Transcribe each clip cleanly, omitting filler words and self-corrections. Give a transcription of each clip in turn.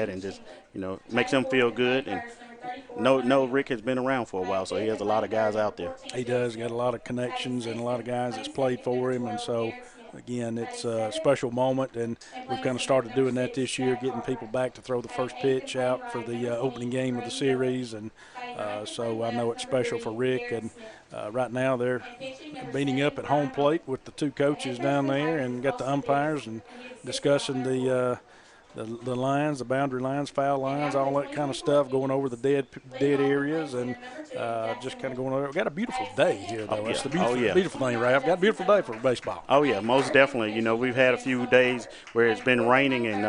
and just makes him feel good. And no, Rick has been around for a while, so he has a lot of guys out there. He does got a lot of connections and a lot of guys that's played for him, and so again, it's a special moment, and we've kind of started doing that this year, getting people back to throw the first pitch out for the opening game of the series, and so I know it's special for Rick, and right now they're meeting up at home plate with the two coaches down there and got the umpires and discussing the lines, the boundary lines, foul lines, all that kind of stuff, going over the dead areas, and just kind of going over. We've got a beautiful day here, though. That's the beautiful thing, right? I've got a beautiful day for baseball. Oh, yeah, most definitely. We've had a few days where it's been raining and,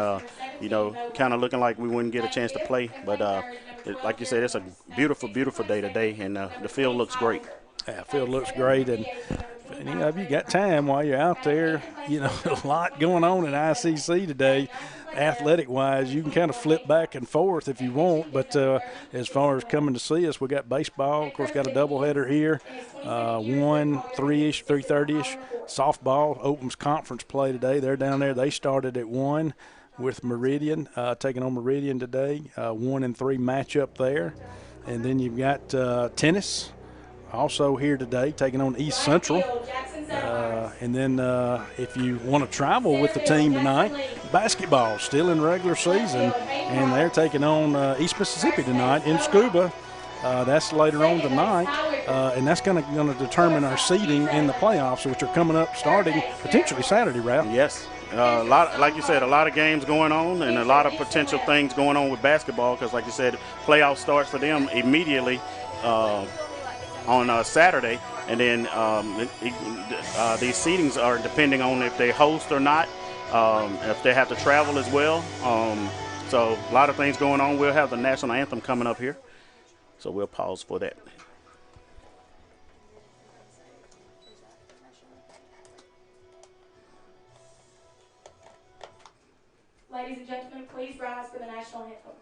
kind of looking like we wouldn't get a chance to play. But like you said, it's a beautiful, beautiful day today, and the field looks great. Yeah, field looks great, and if you got time while you're out there, a lot going on in ICC today. Athletic-wise, you can kind of flip back and forth if you want, but as far as coming to see us, we got baseball. Of course, got a doubleheader here, 3-ish, 3:30-ish. Softball opens conference play today. They're down there. They started at 1 with Meridian, taking on Meridian today, 1 and 3 matchup there. And then you've got tennis also here today, taking on East Central. And then if you want to travel with the team tonight, basketball still in regular season, and they're taking on East Mississippi tonight in Scuba. That's later on tonight, and that's going to determine our seeding in the playoffs, which are coming up starting potentially Saturday, Ralph. Yes. Like you said, a lot of games going on and a lot of potential things going on with basketball because, like you said, playoff starts for them immediately on Saturday. And then these seedings are depending on if they host or not, if they have to travel as well. So a lot of things going on. We'll have the national anthem coming up here. So we'll pause for that. Ladies and gentlemen, please rise for the national anthem.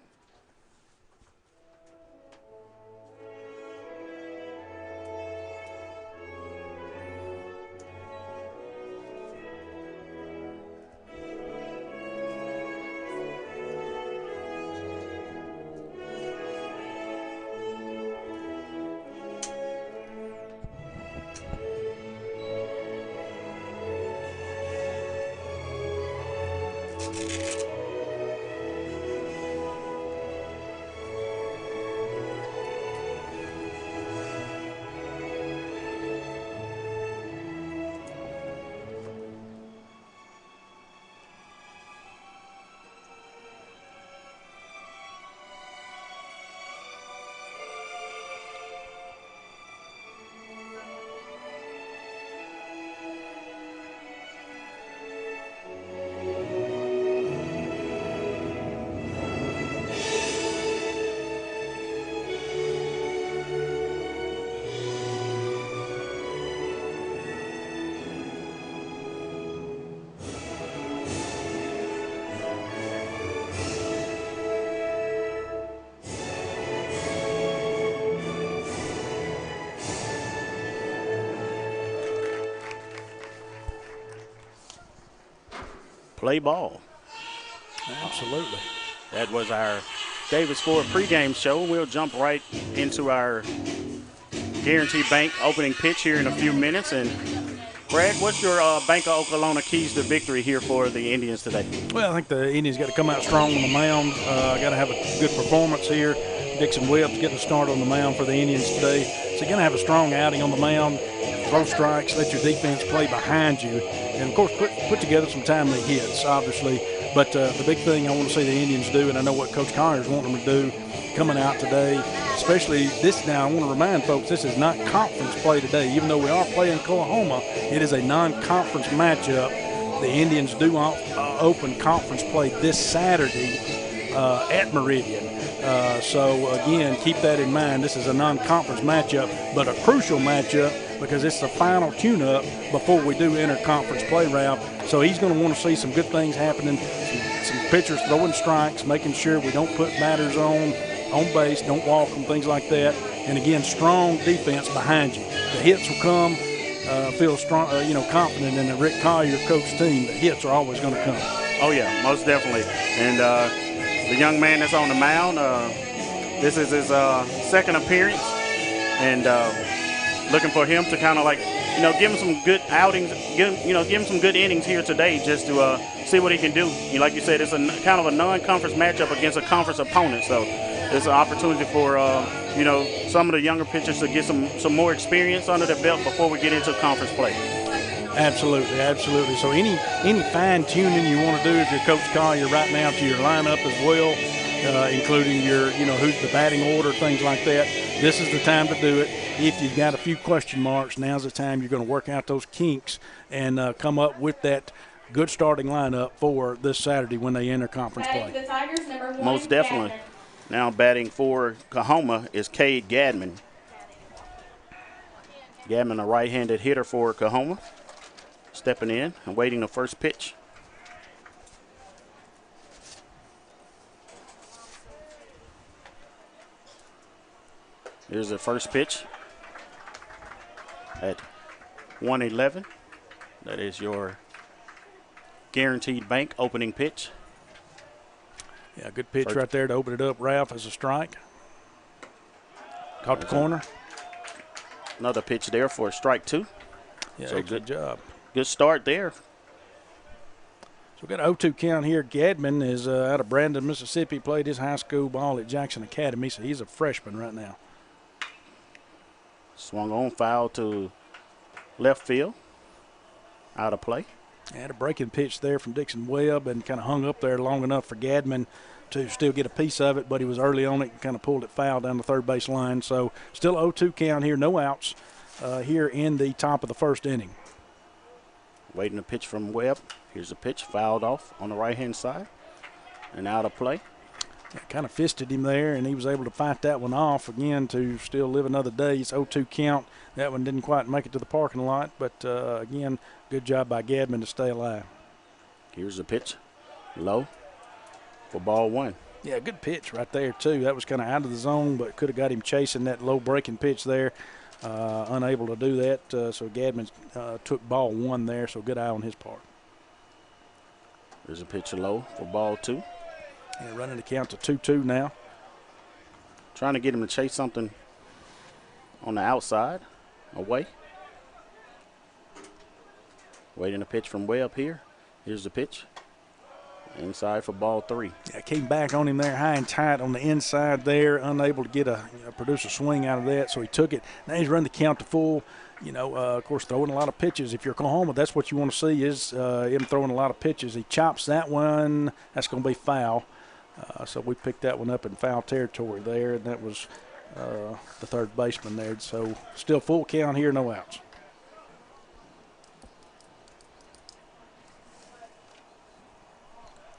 Play ball. Absolutely. That was our Davis Ford pregame show. We'll jump right into our Guarantee Bank opening pitch here in a few minutes. And Brad, what's your Bank of Okolona keys to victory here for the Indians today? Well, I think the Indians got to come out strong on the mound. Got to have a good performance here. Dixon Webb's getting a start on the mound for the Indians today. So you're going to have a strong outing on the mound. Throw strikes, let your defense play behind you. And, of course, put together some timely hits, obviously. But the big thing I want to see the Indians do, and I know what Coach Conyers wanting them to do coming out today, especially this now, I want to remind folks, this is not conference play today. Even though we are playing Coahoma, it is a non-conference matchup. The Indians do open conference play this Saturday at Meridian. So, again, keep that in mind. This is a non-conference matchup, but a crucial matchup because it's the final tune-up before we do inter-conference play, Ralph. So he's going to want to see some good things happening, some pitchers throwing strikes, making sure we don't put batters on base, don't walk them, things like that. And, again, strong defense behind you. The hits will come. Feel strong, confident in the Rick Collier coach team. The hits are always going to come. Oh, yeah, most definitely. And the young man that's on the mound. This is his second appearance, and looking for him to kind of like, give him some good outings, give him some good innings here today, just to see what he can do. Like you said, it's a kind of a non-conference matchup against a conference opponent, so it's an opportunity for some of the younger pitchers to get some more experience under their belt before we get into conference play. Absolutely, absolutely. So any fine tuning you want to do if you're Coach Collier right now to your lineup as well, including your who's the batting order, things like that. This is the time to do it. If you've got a few question marks, now's the time you're going to work out those kinks and come up with that good starting lineup for this Saturday when they enter conference play. The Tigers, number 1, Most definitely. Gadman. Now batting for Coahoma is Cade Gadman. Gadman, a right-handed hitter for Coahoma, stepping in and waiting the first pitch. Here's the first pitch at 1:11. That is your Guaranteed Bank opening pitch. Yeah, good pitch right there to open it up, Ralph, as a strike. Caught the corner. Another pitch there for strike 2. Yeah, so good job. Good start there. So we got an 0-2 count here. Gadman is out of Brandon, Mississippi. Played his high school ball at Jackson Academy, so he's a freshman right now. Swung on, foul to left field. Out of play. Had a breaking pitch there from Dixon Webb and kind of hung up there long enough for Gadman to still get a piece of it, but he was early on it and kind of pulled it foul down the third base line. So still 0-2 count here, no outs here in the top of the first inning. Waiting a pitch from Webb. Here's a pitch, fouled off on the right-hand side and out of play. Yeah, kind of fisted him there, and he was able to fight that one off again to still live another day. It's 0-2 count. That one didn't quite make it to the parking lot, but again, good job by Gadman to stay alive. Here's a pitch, low for ball 1. Yeah, good pitch right there, too. That was kind of out of the zone, but could have got him chasing that low breaking pitch there. Unable to do that, so Gadman took ball 1 there, so good eye on his part. There's a pitch low for ball 2. Yeah, running the count to 2-2 now. Trying to get him to chase something on the outside, away. Waiting a pitch from Webb here. Here's the pitch. Inside for ball 3. Yeah, came back on him there high and tight on the inside there, unable to get produce a swing out of that, so he took it. Now he's running the count to full. Of course, throwing a lot of pitches. If you're Coahoma, that's what you want to see is him throwing a lot of pitches. He chops that one. That's going to be foul. So we picked that one up in foul territory there, and that was the third baseman there. So still full count here, no outs.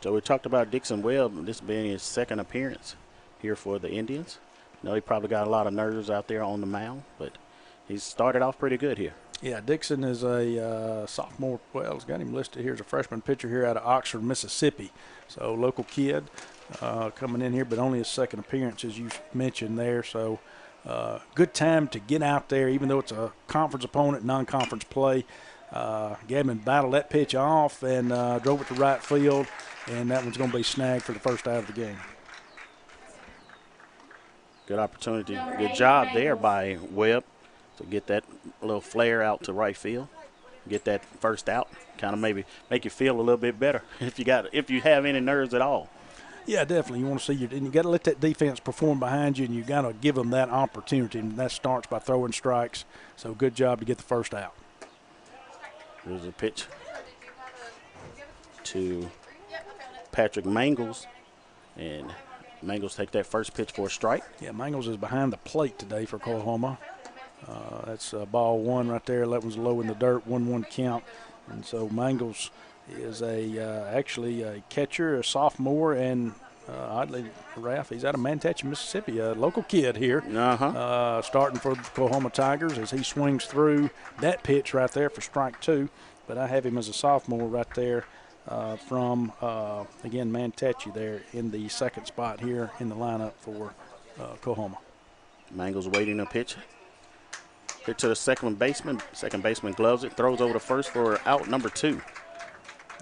So we talked about Dixon Webb, this being his second appearance here for the Indians. He probably got a lot of nerves out there on the mound, but he's started off pretty good here. Yeah, Dixon is a sophomore. Well, it's got him listed here as a freshman pitcher here out of Oxford, Mississippi. So local kid coming in here, but only his second appearance, as you mentioned there. So good time to get out there, even though it's a conference opponent, non-conference play. Gadman battled that pitch off and drove it to right field, and that one's going to be snagged for the first out of the game. Good opportunity. Good job there by Webb to get that little flare out to right field. Get that first out. Kind of maybe make you feel a little bit better if you have any nerves at all. Yeah, definitely. You want to see and you got to let that defense perform behind you, and you got to give them that opportunity, and that starts by throwing strikes. So good job to get the first out. There's a pitch to Patrick Mangles, and Mangles take that first pitch for a strike. Yeah, Mangles is behind the plate today for Coahoma. That's ball 1 right there. That one's low in the dirt, 1-1 count. And so Mangles is actually a catcher, a sophomore, and oddly, Ralph, he's out of Manatee, Mississippi, a local kid here. Starting for the Coahoma Tigers as he swings through that pitch right there for strike 2. But I have him as a sophomore right there from, again, Manatee there in the second spot here in the lineup for Coahoma. Mangles waiting a pitch. Hit to the second baseman. Second baseman gloves it, throws over to first for out number 2.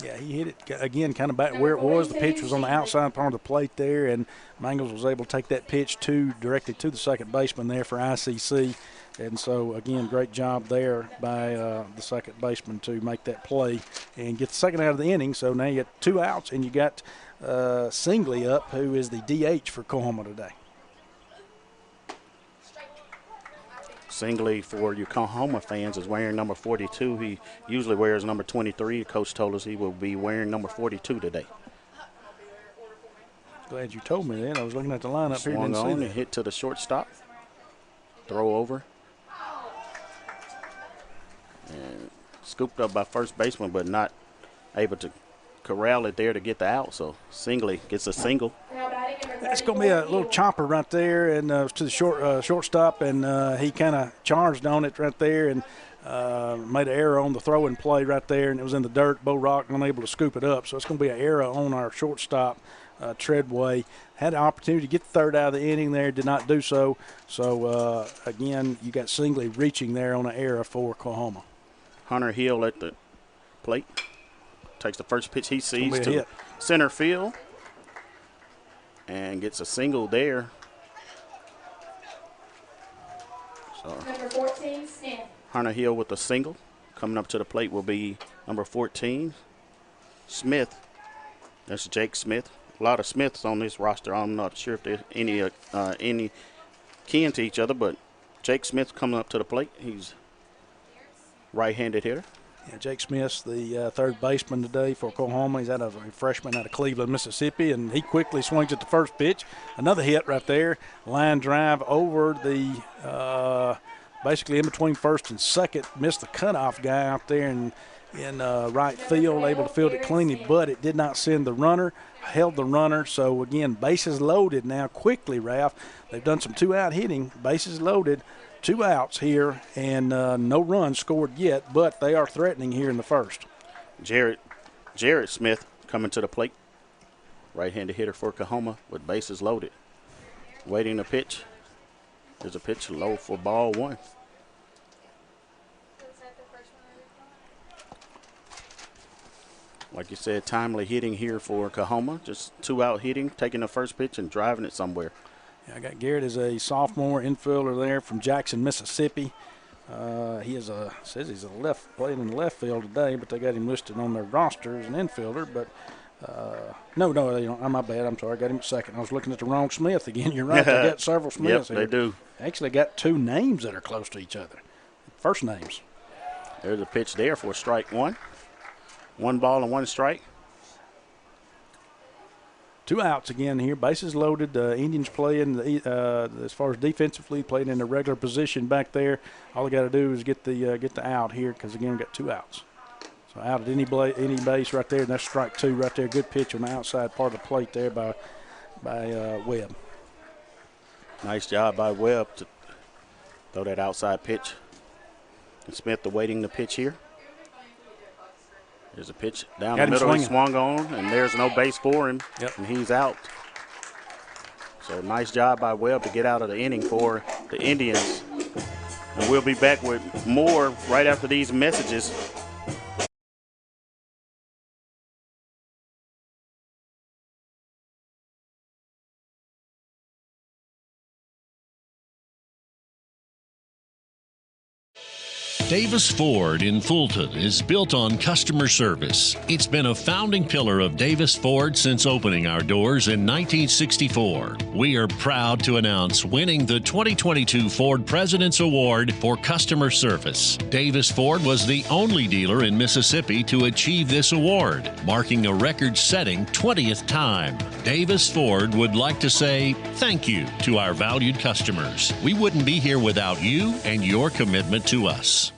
Yeah, he hit it again kind of back where it was. The pitch was on the outside part of the plate there, and Mangles was able to take that pitch directly to the second baseman there for ICC. And so, again, great job there by the second baseman to make that play and get the second out of the inning. So now you got 2 outs, and you got Singley up, who is the DH for Coahoma today. Singley, for you Coahoma fans, is wearing number 42. He usually wears number 23. The coach told us he will be wearing number 42 today. Glad you told me that. I was looking at the lineup here. Swung on and hit to the shortstop. Throw over. And scooped up by first baseman, but not able to corral it there to get the out. So Singley gets a single. That's going to be a little chopper right there, and to the shortstop, and he kind of charged on it right there and made an error on the throwing play right there, and it was in the dirt. Bo Rock unable to scoop it up, so it's going to be an error on our shortstop, Treadway. Had an opportunity to get the third out of the inning there, did not do so. So, again, you got Singley reaching there on an error for Coahoma. Hunter Hill at the plate. Takes the first pitch he sees to center field. And gets a single there. So Number 14, Smith. Hunter Hill with a single. Coming up to the plate will be number 14, Smith. That's Jake Smith. A lot of Smiths on this roster. I'm not sure if there's any kin to each other, but Jake Smith coming up to the plate. He's right-handed hitter. Yeah, Jake Smith's the third baseman today for Coahoma. He's a freshman out of Cleveland, Mississippi, and he quickly swings at the first pitch. Another hit right there. Line drive over the basically in between first and second. Missed the cutoff guy out there in right field, able to field it cleanly, but it did not send the runner. Held the runner. So, again, bases loaded now quickly, Ralph. They've done some 2-out hitting. Bases loaded. 2 outs here, and no runs scored yet, but they are threatening here in the first. Jared Smith coming to the plate. Right-handed hitter for Coahoma with bases loaded. Waiting the pitch. There's a pitch low for ball 1. Like you said, timely hitting here for Coahoma. Just 2-out hitting, taking the first pitch and driving it somewhere. Yeah, I got Garrett as a sophomore infielder there from Jackson, Mississippi. He says he's playing in the left field today, but they got him listed on their roster as an infielder. But no, they don't. My bad. I'm sorry. I got him at second. I was looking at the wrong Smith again. You're right. They got several Smiths here. Yep, they do. Actually got 2 names that are close to each other. First names. There's a pitch there for strike 1. 1 ball and 1 strike. 2 outs again here. Bases loaded. Indians playing as far as defensively, playing in a regular position back there. All they got to do is get the out here because again we got 2 outs. So out at any base right there, and that's strike 2 right there. Good pitch on the outside part of the plate there by Webb. Nice job by Webb to throw that outside pitch. And Smith awaiting the pitch here. There's a pitch down the middle. He swung on, and there's no base for him, and he's out. So nice job by Webb to get out of the inning for the Indians. And we'll be back with more right after these messages. Davis Ford in Fulton is built on customer service. It's been a founding pillar of Davis Ford since opening our doors in 1964. We are proud to announce winning the 2022 Ford President's Award for customer service. Davis Ford was the only dealer in Mississippi to achieve this award, marking a record-setting 20th time. Davis Ford would like to say thank you to our valued customers. We wouldn't be here without you and your commitment to us.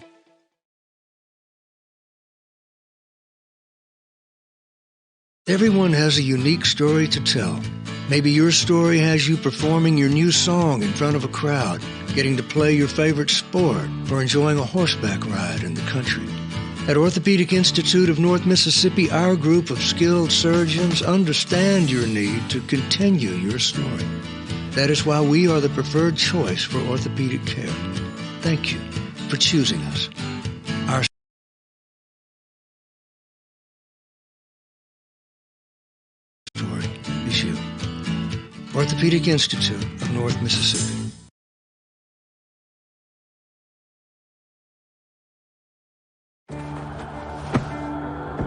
Everyone has a unique story to tell. Maybe your story has you performing your new song in front of a crowd, getting to play your favorite sport, or enjoying a horseback ride in the country. At Orthopedic Institute of North Mississippi, our group of skilled surgeons understand your need to continue your story. That is why we are the preferred choice for orthopedic care. Thank you for choosing us. Orthopedic Institute of North Mississippi.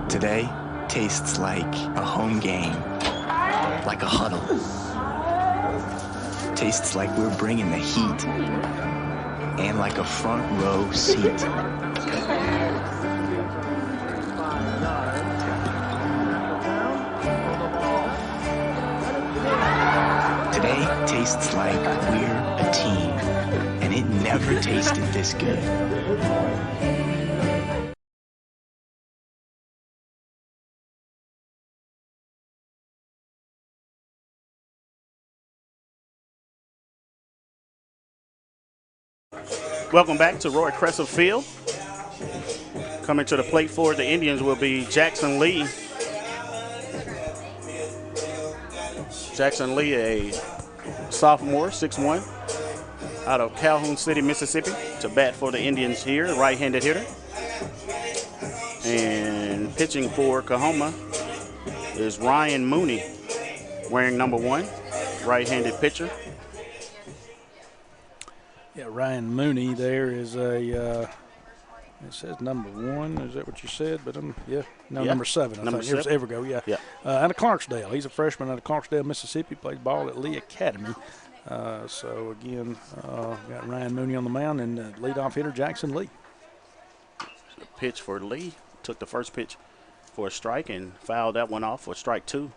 Today tastes like a home game, like a huddle. Tastes like we're bringing the heat, and like a front row seat. Today tastes like we're a team, and it never tasted this good. Welcome back to Roy Crescent Field. Coming to the plate for the Indians will be Jackson Lee. Jackson Lee, a sophomore, 6'1", out of Calhoun City, Mississippi, to bat for the Indians here, right-handed hitter. And pitching for Coahoma is Ryan Mooney, wearing number 1, right-handed pitcher. Yeah, Ryan Mooney there is it says number 1. Is that what you said? But number 7. I think. Here's Evergo, yeah. Out of Clarksdale. He's a freshman out of Clarksdale, Mississippi. Plays ball at Lee Academy. So, again, got Ryan Mooney on the mound and leadoff hitter Jackson Lee. The pitch for Lee. Took the first pitch for a strike and fouled that one off for strike 2.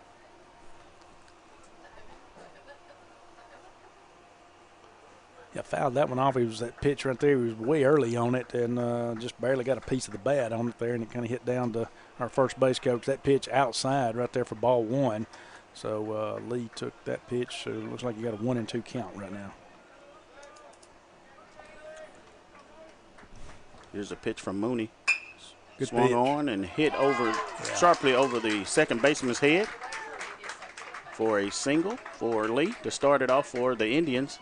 Yeah, fouled that one off. It was that pitch right there. He was way early on it and just barely got a piece of the bat on it there, and it kind of hit down to our first base coach. That pitch outside right there for ball 1. So Lee took that pitch. So it looks like you got a 1-2 count right now. Here's a pitch from Mooney. Good Swung pitch. on and hit sharply over the second baseman's head for a single for Lee to start it off for the Indians.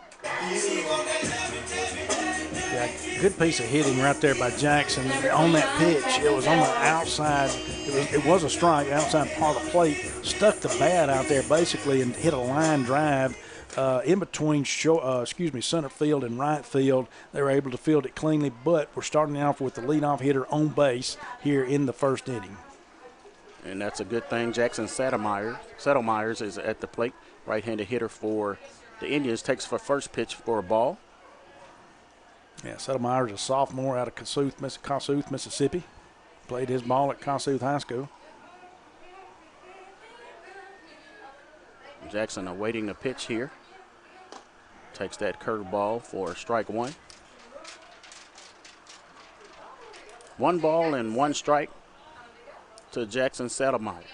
Yeah, good piece of hitting right there by Jackson on that pitch. It was on the outside. It was a strike, outside part of the plate. Stuck the bat out there basically and hit a line drive in between center field and right field. They were able to field it cleanly, but we're starting off with the leadoff hitter on base here in the first inning. And that's a good thing. Jackson Settlemyers is at the plate, right-handed hitter for the Indians. Takes for first pitch for a ball. Yeah, Settlemyers is a sophomore out of Kossuth, Mississippi. Played his ball at Kossuth High School. Jackson awaiting the pitch here. Takes that curveball for strike 1. 1 ball and 1 strike to Jackson Settlemyers.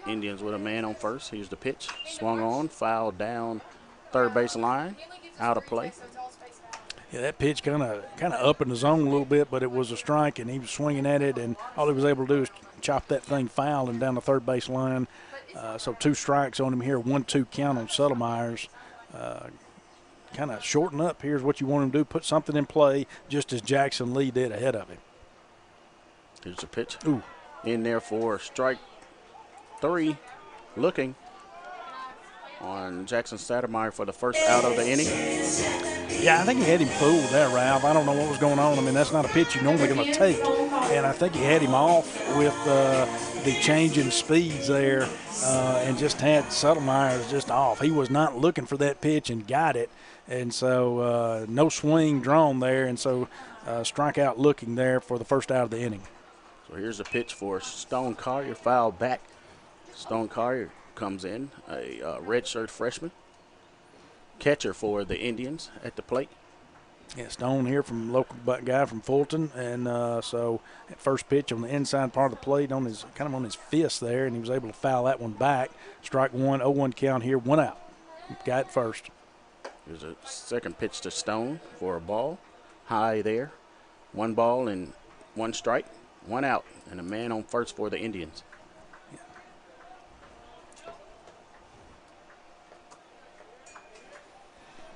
Indians with a man on first. Here's the pitch. Swung on, fouled down third base line, out of play. Yeah, that pitch kind of up in the zone a little bit, but it was a strike, and he was swinging at it, and all he was able to do is chop that thing foul and down the third base line. So 2 strikes on him here, 1-2 count on Settlemyers. Kind of shorten up. Here's what you want him to do, put something in play, just as Jackson Lee did ahead of him. Here's the pitch. Ooh. In there for strike 3, looking on Jackson Settlemyers for the first out of the inning. Yeah, I think he had him fooled there, Ralph. I don't know what was going on. I mean, that's not a pitch you're normally going to take. And I think he had him off with the change in speeds there and just had Settlemyers just off. He was not looking for that pitch and got it. And so no swing drawn there. And so strikeout looking there for the first out of the inning. So here's a pitch for Stone Collier, foul back. Stone Collier comes in, a redshirt freshman. Catcher for the Indians at the plate. Yeah, Stone here from local guy from Fulton, and so at first pitch on the inside part of the plate on his fist there, and he was able to foul that one back. Strike 1, 0-1 count here, 1 out. Got it first. There's a second pitch to Stone for a ball, high there. 1 ball and 1 strike, 1 out, and a man on first for the Indians.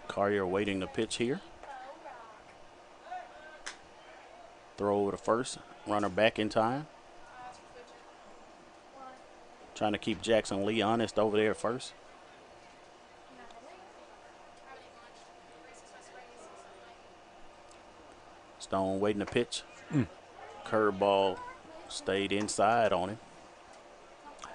Collier waiting the pitch here. Throw over to first. Runner back in time. Trying to keep Jackson Lee honest over there first. Stone waiting to pitch. Curveball stayed inside on him.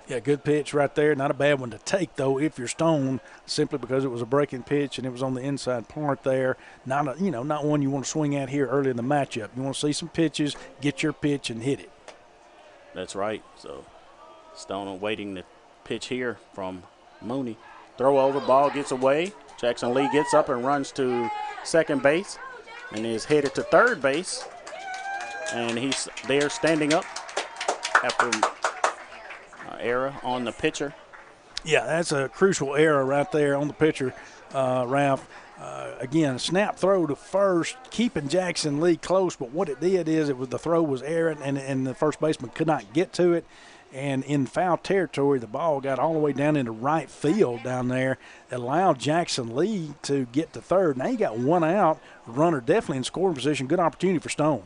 Yeah, good pitch right there. Not a bad one to take, though, if you're Stone, simply because it was a breaking pitch and it was on the inside part there. Not one you want to swing at here early in the matchup. You want to see some pitches, get your pitch, and hit it. That's right. So Stone waiting to pitch here from Mooney. Throw over, ball gets away. Jackson Lee gets up and runs to second base and is headed to third base. And he's there standing up after error on the pitcher. Yeah, that's a crucial error right there on the pitcher, Ralph. Again, snap throw to first, keeping Jackson Lee close, but what it did is the throw was errant, and the first baseman could not get to it. And in foul territory, the ball got all the way down into right field down there. It allowed Jackson Lee to get to third. Now you got one out, runner definitely in scoring position. Good opportunity for Stone.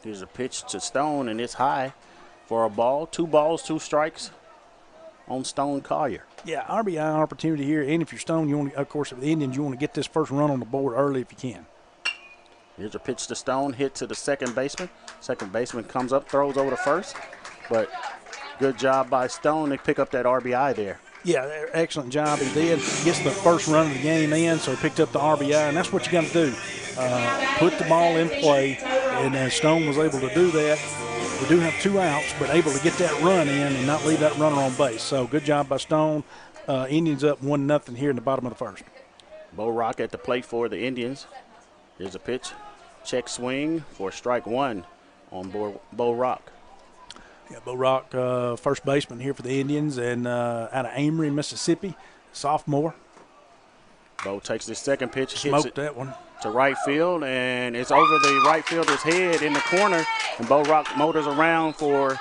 Here's a pitch to Stone, and it's high for a ball. 2 balls, 2 strikes on Stone Collier. Yeah, RBI opportunity here. And if you're Stone, you want to, of course, with the Indians, you want to get this first run on the board early if you can. Here's a pitch to Stone, hit to the second baseman. Second baseman comes up, throws over to first. But good job by Stone to pick up that RBI there. Yeah, excellent job he did. Gets the first run of the game in, so he picked up the RBI, and that's what you got to do. Put the ball in play, and Stone was able to do that. We do have 2 outs, but able to get that run in and not leave that runner on base. So good job by Stone. Indians up 1-0 here in the bottom of the first. Bo Rock at the plate for the Indians. Here's a pitch. Check swing for strike 1 on Bo Rock. Yeah, Bo Rock, first baseman here for the Indians, and out of Amory, Mississippi, sophomore. Bo takes the second pitch, Smoked hits it that one to right field, and it's over the right fielder's head in the corner, and Bo Rock motors around for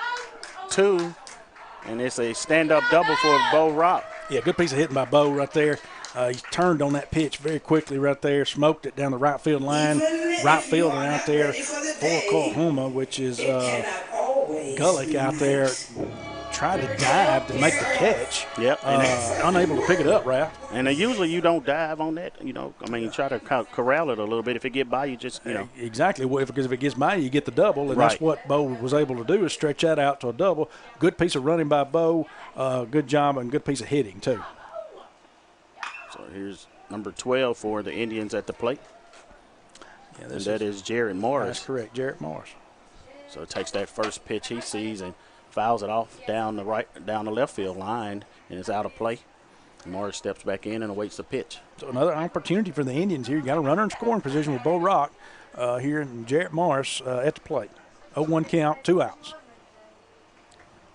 2, and it's a stand-up double for Bo Rock. Yeah, good piece of hitting by Bo right there. He turned on that pitch very quickly right there, smoked it down the right field line. Right fielder out there for Coahoma, which is Gullick out there, tried to dive to make the catch. Yep. Unable to pick it up, Ralph. And usually you don't dive on that, you try to corral it a little bit. If it get by you, just, Exactly, because if it gets by you get the double, and right. That's what Bo was able to do, is stretch that out to a double. Good piece of running by Bo, good job, and good piece of hitting, too. So here's number 12 for the Indians at the plate. Yeah, and that is Jarrett Morris. That's correct, Jarrett Morris. So it takes that first pitch he sees and fouls it off down the left field line, and it's out of play. Morris steps back in and awaits the pitch. So another opportunity for the Indians here. You got a runner in scoring position with Bo Rock here, and Jarrett Morris at the plate. 0-1 count, 2 outs.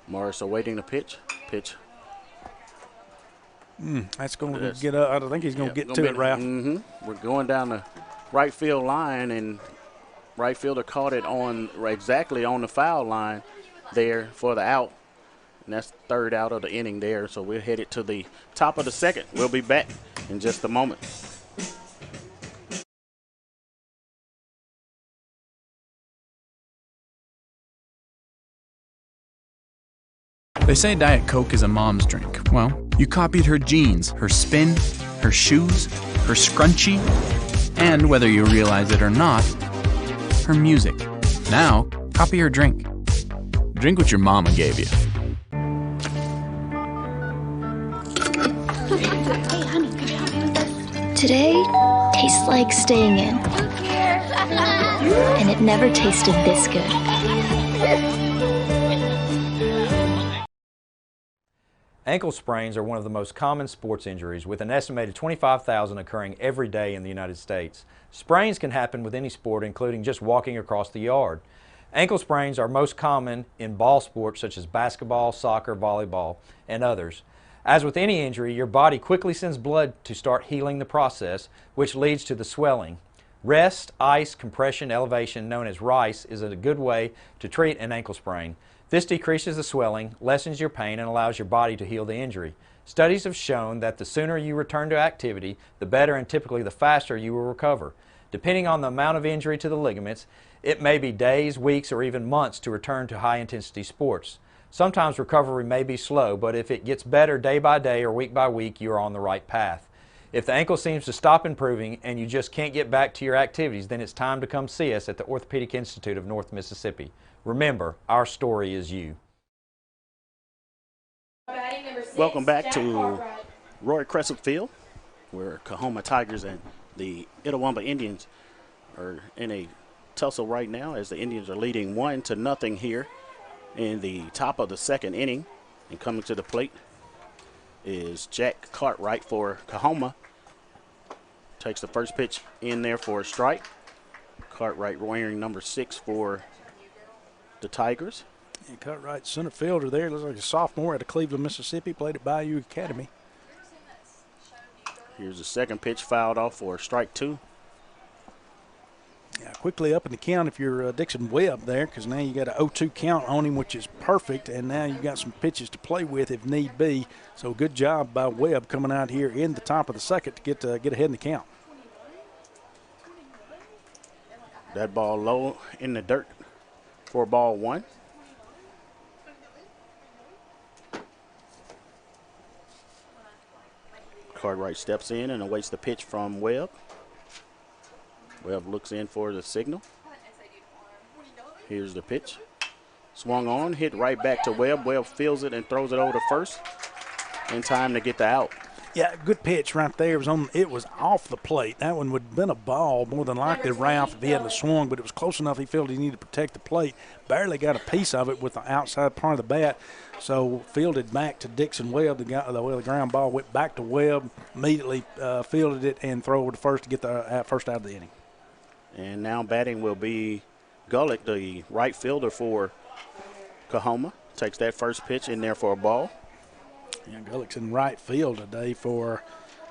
Morris awaiting the pitch. Pitch. That's going to get up. I think he's going to get to it, Ralph. We're going down the right field line, and right fielder caught it exactly on the foul line there for the out. And that's third out of the inning there. So we're headed to the top of the second. We'll be back in just a moment. They say Diet Coke is a mom's drink. Well, you copied her jeans, her spin, her shoes, her scrunchie, and whether you realize it or not, her music. Now, copy her drink. Drink what your mama gave you. Hey, honey, can I help you with this? Today tastes like staying in. And it never tasted this good. Ankle sprains are one of the most common sports injuries, with an estimated 25,000 occurring every day in the United States. Sprains can happen with any sport, including just walking across the yard. Ankle sprains are most common in ball sports such as basketball, soccer, volleyball, and others. As with any injury, your body quickly sends blood to start healing the process, which leads to the swelling. Rest, ice, compression, elevation, known as RICE, is a good way to treat an ankle sprain. This decreases the swelling, lessens your pain, and allows your body to heal the injury. Studies have shown that the sooner you return to activity, the better and typically the faster you will recover. Depending on the amount of injury to the ligaments, it may be days, weeks, or even months to return to high-intensity sports. Sometimes recovery may be slow, but if it gets better day by day or week by week, you're on the right path. If the ankle seems to stop improving and you just can't get back to your activities, then it's time to come see us at the Orthopedic Institute of North Mississippi. Remember, our story is you. Welcome back to Roy Crescent Field, where Coahoma Tigers and the Itawamba Indians are in a tussle right now, as the Indians are leading 1-0 here in the top of the second inning. And coming to the plate is Jack Cartwright for Coahoma. Takes the first pitch in there for a strike. Cartwright wearing number 6 for the Tigers. And Cartwright, center fielder there, looks like a sophomore out of Cleveland, Mississippi, played at Bayou Academy. Here's the second pitch, fouled off for strike 2. Yeah, quickly up in the count if you're Dixon Webb there, because now you got an 0-2 count on him, which is perfect, and now you've got some pitches to play with if need be. So good job by Webb coming out here in the top of the second to get ahead in the count. That ball low in the dirt for ball 1. Cartwright steps in and awaits the pitch from Webb. Webb looks in for the signal. Here's the pitch. Swung on, hit right back to Webb. Webb fields it and throws it over to first in time to get the out. Yeah, good pitch right there. It was off the plate. That one would have been a ball more than likely to Ralph if he hadn't swung, but it was close enough he felt he needed to protect the plate. Barely got a piece of it with the outside part of the bat. So fielded back to Dixon Webb. The ground ball went back to Webb, immediately fielded it and threw over to first to get the first out of the inning. And now batting will be Gullick, the right fielder for Coahoma. Takes that first pitch in there for a ball. Yeah, Gullick's in right field today for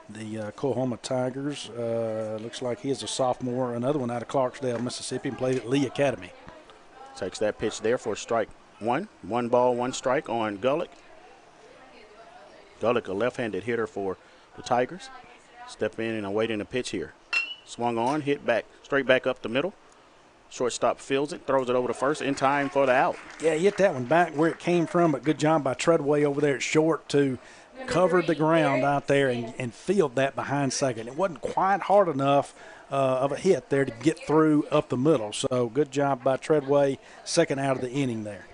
the Coahoma Tigers. Looks like he is a sophomore, another one out of Clarksdale, Mississippi, and played at Lee Academy. Takes that pitch there for strike 1. 1 ball, 1 strike on Gullick. Gullick, a left-handed hitter for the Tigers. Step in and awaiting the pitch here. Swung on, hit back, straight back up the middle. Shortstop fields it, throws it over to first in time for the out. Yeah, he hit that one back where it came from, but good job by Treadway over there at short to cover the ground out there and field that behind second. It wasn't quite hard enough of a hit there to get through up the middle. So good job by Treadway, second out of the inning there.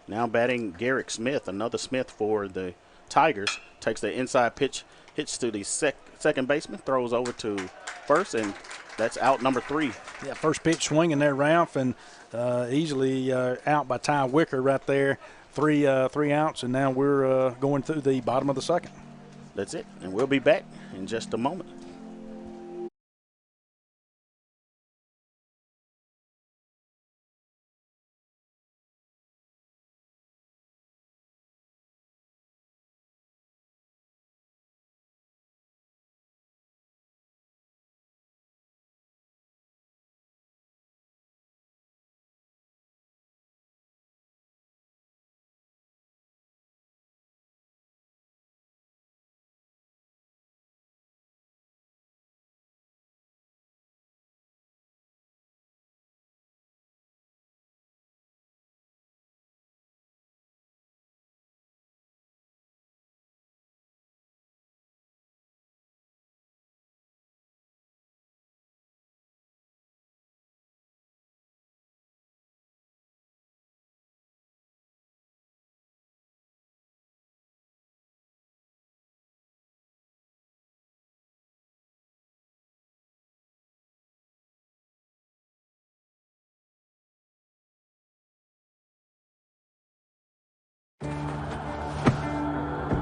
Now batting Garrick Smith, another Smith for the Tigers. Takes the inside pitch, hits to the second baseman, throws over to first, and that's out number 3. Yeah, first pitch swinging there, Ralph, and easily out by Ty Wicker right there. Three outs, and now we're going through the bottom of the second. That's it, and we'll be back in just a moment.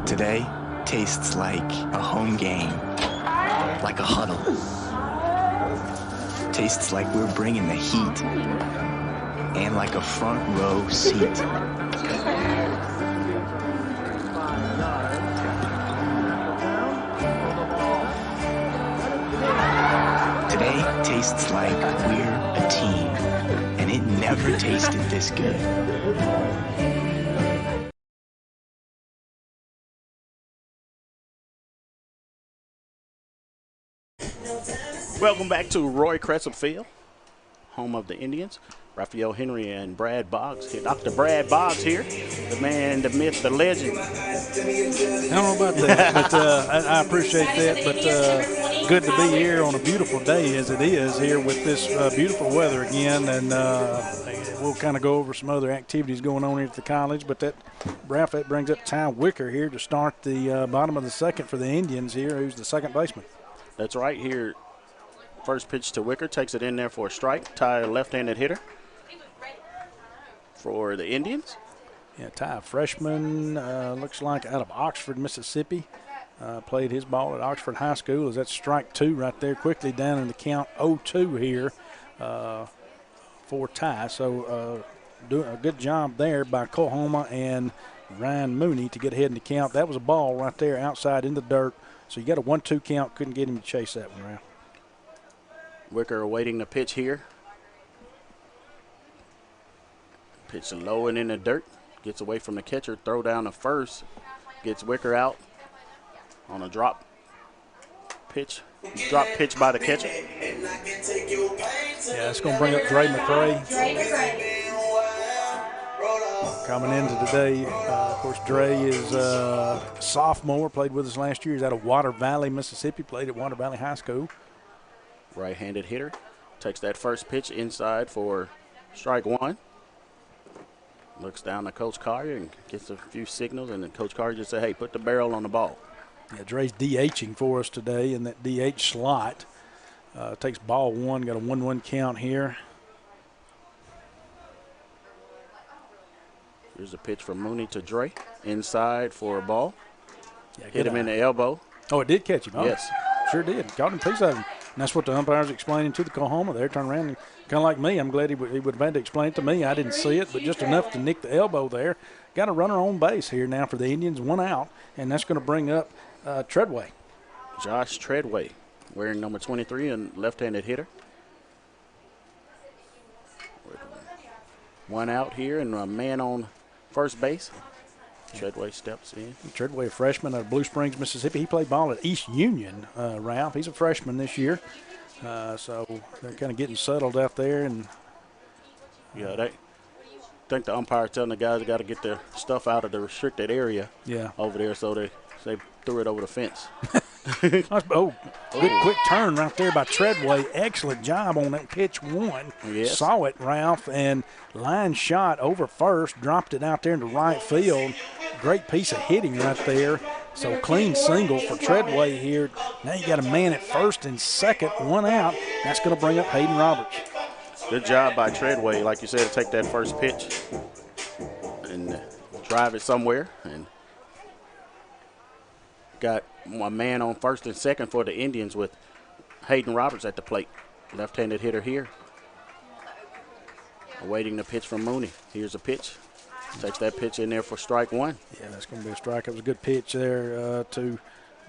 Today tastes like a home game, like a huddle. Tastes like we're bringing the heat, and like a front row seat. Today tastes like we're a team, and it never tasted this good. Welcome back to Roy Crescent Field. home of the Indians. Raphael Henry and Brad Boggs. Dr. Brad Boggs here, the man, the myth, the legend. I don't know about that, but I appreciate that. But good to be here on a beautiful day as it is here with this beautiful weather again. And we'll kind of go over some other activities going on here at the college. But Ralph, that brings up Ty Wicker here to start the bottom of the second for the Indians here, who's the second baseman. That's right here. First pitch to Wicker, takes it in there for a strike. Ty, left-handed hitter for the Indians. Yeah, Ty, freshman, looks like out of Oxford, Mississippi. Played his ball at Oxford High School. As that's strike two right there, quickly down in the count 0-2 here for Ty. So doing a good job there by Coahoma and Ryan Mooney to get ahead in the count. That was a ball right there outside in the dirt. So you got a 1-2 count. Couldn't get him to chase that one around. Wicker awaiting the pitch here. Pitch low and in the dirt. Gets away from the catcher. Throw down to first. Gets Wicker out on a drop pitch. Drop pitch by the catcher. Yeah, it's going to bring up Dre McCray. Coming into today, of course, Dre is a sophomore. Played with us last year. He's out of Water Valley, Mississippi. Played at Water Valley High School. Right-handed hitter. Takes that first pitch inside for strike one. Looks down to Coach Collier and gets a few signals, and then Coach Collier just said, hey, put the barrel on the ball. Yeah, Dre's DHing for us today in that DH slot. Takes ball one, got a 1-1 count here. Here's a pitch from Mooney to Dre. Inside for a ball. Yeah, hit him in the elbow. Oh, it did catch him. Oh, yes. Sure did. Caught him a piece of him. And that's what the umpire's explaining to the Coahoma there. Turned around and kind of like me. I'm glad he would have had to explain it to me. I didn't see it, but just enough to nick the elbow there. Got a runner on base here now for the Indians, one out, and that's going to bring up Treadway. Josh Treadway, wearing number 23 and left-handed hitter. One out here and a man on first base. Treadway steps in. Treadway, a freshman out of Blue Springs, Mississippi. He played ball at East Union, Ralph. He's a freshman this year. So they're kind of getting settled out there. And yeah, they think the umpire's telling the guys got to get their stuff out of the restricted area over there, so they threw it over the fence. Good quick turn right there by Treadway. Excellent job on that pitch one. Yes. Saw it, Ralph, and line shot over first, dropped it out there into right field. Great piece of hitting right there. So clean single for Treadway here. Now you got a man at first and second, one out. That's going to bring up Hayden Roberts. Good job by Treadway, like you said, to take that first pitch and drive it somewhere. And got a man on first and second for the Indians with Hayden Roberts at the plate. Left-handed hitter here. Awaiting the pitch from Mooney. Here's a pitch. Takes that pitch in there for strike one. Yeah, that's going to be a strike. It was a good pitch there to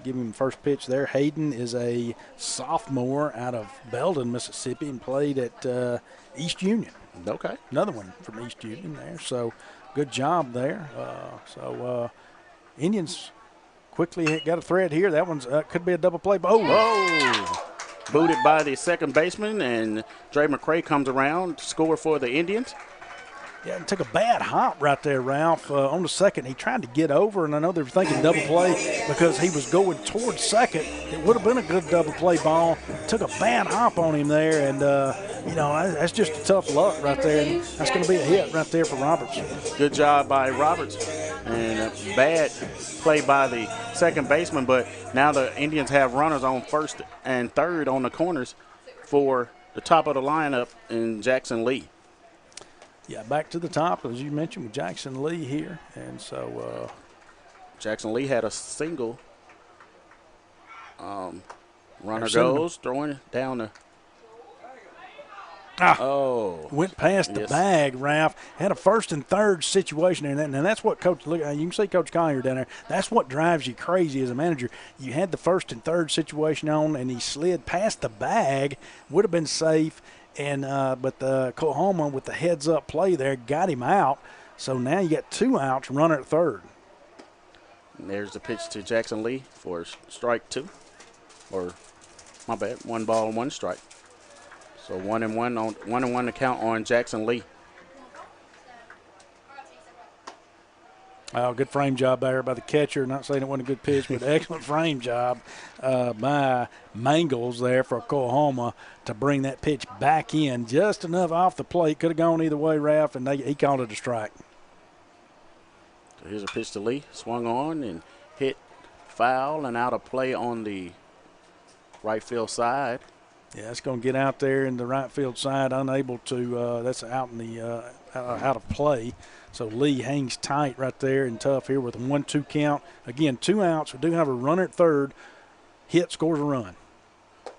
give him the first pitch there. Hayden is a sophomore out of Belden, Mississippi, and played at East Union. Okay. Another one from East Union there. So good job there. Indians quickly got a thread here. That one's could be a double play. Oh! Booted by the second baseman, and Dre McCray comes around to score for the Indians. Yeah, it took a bad hop right there, Ralph. On the second, he tried to get over, and I know they were thinking double play because he was going towards second. It would have been a good double play ball. Took a bad hop on him there, and, that's just a tough luck right there. And that's going to be a hit right there for Roberts. Good job by Roberts, and a bad play by the second baseman, but now the Indians have runners on first and third on the corners for the top of the lineup in Jackson Lee. Yeah, back to the top, as you mentioned, with Jackson Lee here. And so Jackson Lee had a single. Runner goes, throwing it down the. Went past the bag, Ralph. Had a first and third situation there. And that's what Coach, look, you can see Coach Collier down there. That's what drives you crazy as a manager. You had the first and third situation on, and he slid past the bag. Would have been safe. And but the Coahoma with the heads-up play there got him out. So now you got two outs, runner at third. And there's the pitch to Jackson Lee for strike two. Or, my bad, 1 ball, 1 strike. So 1-1 to count on Jackson Lee. Oh, good frame job there by the catcher. Not saying it wasn't a good pitch, but excellent frame job by Mangles there for Coahoma to bring that pitch back in just enough off the plate. Could have gone either way, Ralph, and he called it a strike. So here's a pitch to Lee. Swung on and hit foul and out of play on the right field side. Yeah, it's going to get out there in the right field side, unable to. That's out in the out of play. So Lee hangs tight right there and tough here with a 1-2 count. Again, 2 outs. We do have a runner at third. Hit, scores a run.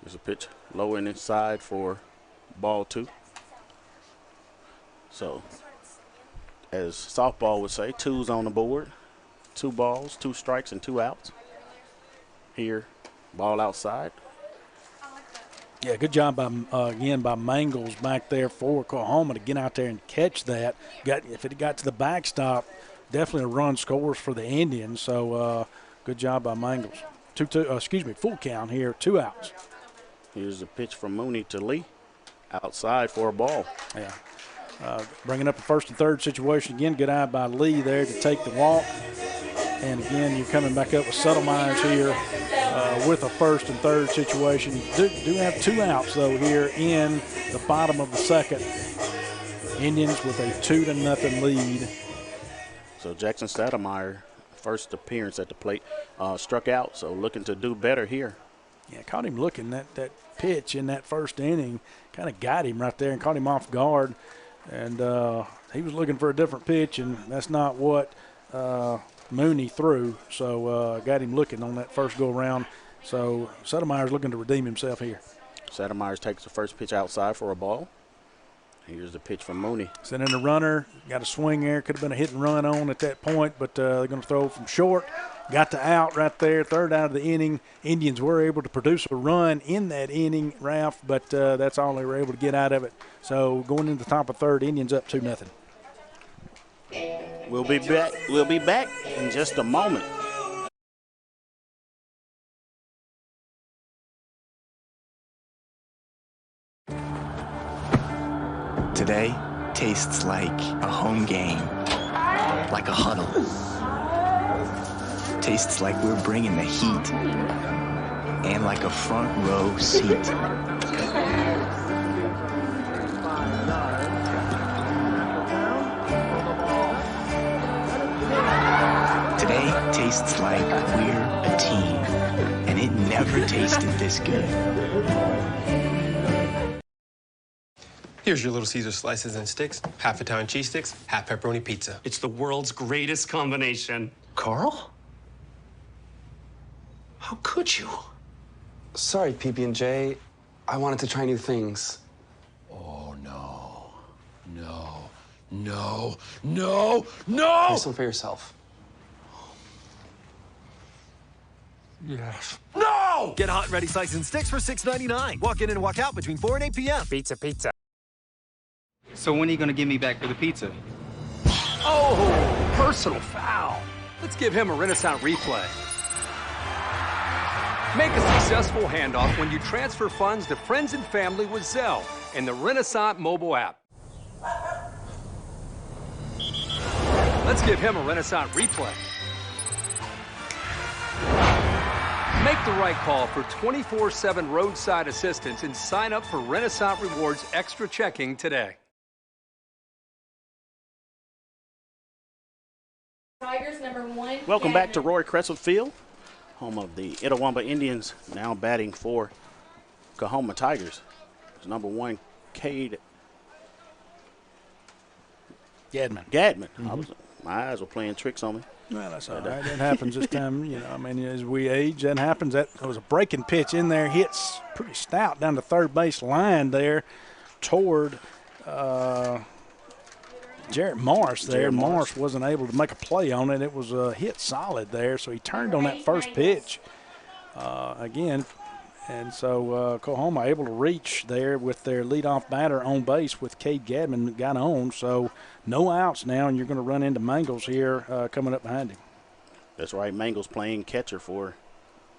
There's a pitch low and inside for ball 2. So, as softball would say, 2's on the board. 2 balls, 2 strikes, and 2 outs. Here, ball outside. Yeah, good job by again by Mangles back there for Coahoma to get out there and catch that. If it got to the backstop, definitely a run scores for the Indians. So good job by Mangles. Full count here, 2 outs. Here's a pitch from Mooney to Lee, outside for a ball. Yeah, bringing up a first and third situation again. Good eye by Lee there to take the walk. And again, you're coming back up with Settlemyers here with a first and third situation. Do have 2 outs, though, here in the bottom of the second. Indians with a 2-0 lead. So Jackson Settlemeyer, first appearance at the plate, struck out, so looking to do better here. Yeah, caught him looking. That pitch in that first inning kind of got him right there and caught him off guard. And he was looking for a different pitch, and that's not what Mooney threw, so got him looking on that first go-around. So Settlemyer's looking to redeem himself here. Settlemyers takes the first pitch outside for a ball. Here's the pitch from Mooney. Sending a runner, got a swing there. Could have been a hit and run on at that point, but they're going to throw from short. Got the out right there, third out of the inning. Indians were able to produce a run in that inning, Ralph, but that's all they were able to get out of it. So going into the top of third, Indians up 2-0. We'll be back. We'll be back in just a moment. Today tastes like a home game, like a huddle. Tastes like we're bringing the heat, and like a front row seat. Today tastes like we're a team, and it never tasted this good. Here's your Little Caesar slices and sticks, half Italian cheese sticks, half pepperoni pizza. It's the world's greatest combination. Carl? How could you? Sorry, PB&J. I wanted to try new things. Oh, no. No. No. No. No! Try some for yourself. Yes. No! Get hot and ready slices and sticks for $6.99. Walk in and walk out between 4 and 8 p.m. Pizza, pizza. So when are you going to give me back for the pizza? Oh, personal foul. Let's give him a Renaissance replay. Make a successful handoff when you transfer funds to friends and family with Zelle and the Renaissance mobile app. Let's give him a Renaissance replay. Make the right call for 24/7 roadside assistance and sign up for Renaissance Rewards Extra Checking today. Tigers #1. Welcome back to Roy Crescent Field, home of the Itawamba Indians, now batting for Coahoma Tigers. It's #1, Cade Gadman. My eyes were playing tricks on me. Well, that's all right. That happens this time. I mean, as we age, that happens. That was a breaking pitch in there. Hits pretty stout down the third base line there toward Jarrett Morris there. Jarrett Morris wasn't able to make a play on it. It was hit solid there, so he turned on that first pitch again. And so Coahoma able to reach there with their leadoff batter on base with Cade Gadman that got on. So no outs now, and you're going to run into Mangles here coming up behind him. That's right. Mangles playing catcher for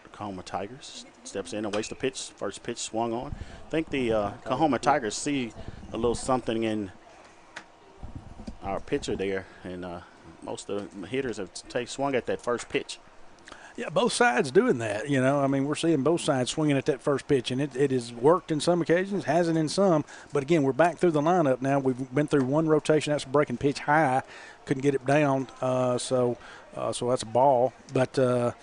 the Coahoma Tigers steps in and waits the pitch. First pitch swung on. I think the Coahoma Tigers see a little something in our pitcher there, and most of the hitters have swung at that first pitch. Yeah, both sides doing that. You know, I mean, we're seeing both sides swinging at that first pitch, and it has worked in some occasions, hasn't in some. But, again, we're back through the lineup now. We've been through one rotation. That's a breaking pitch high. Couldn't get it down, so that's a ball. But a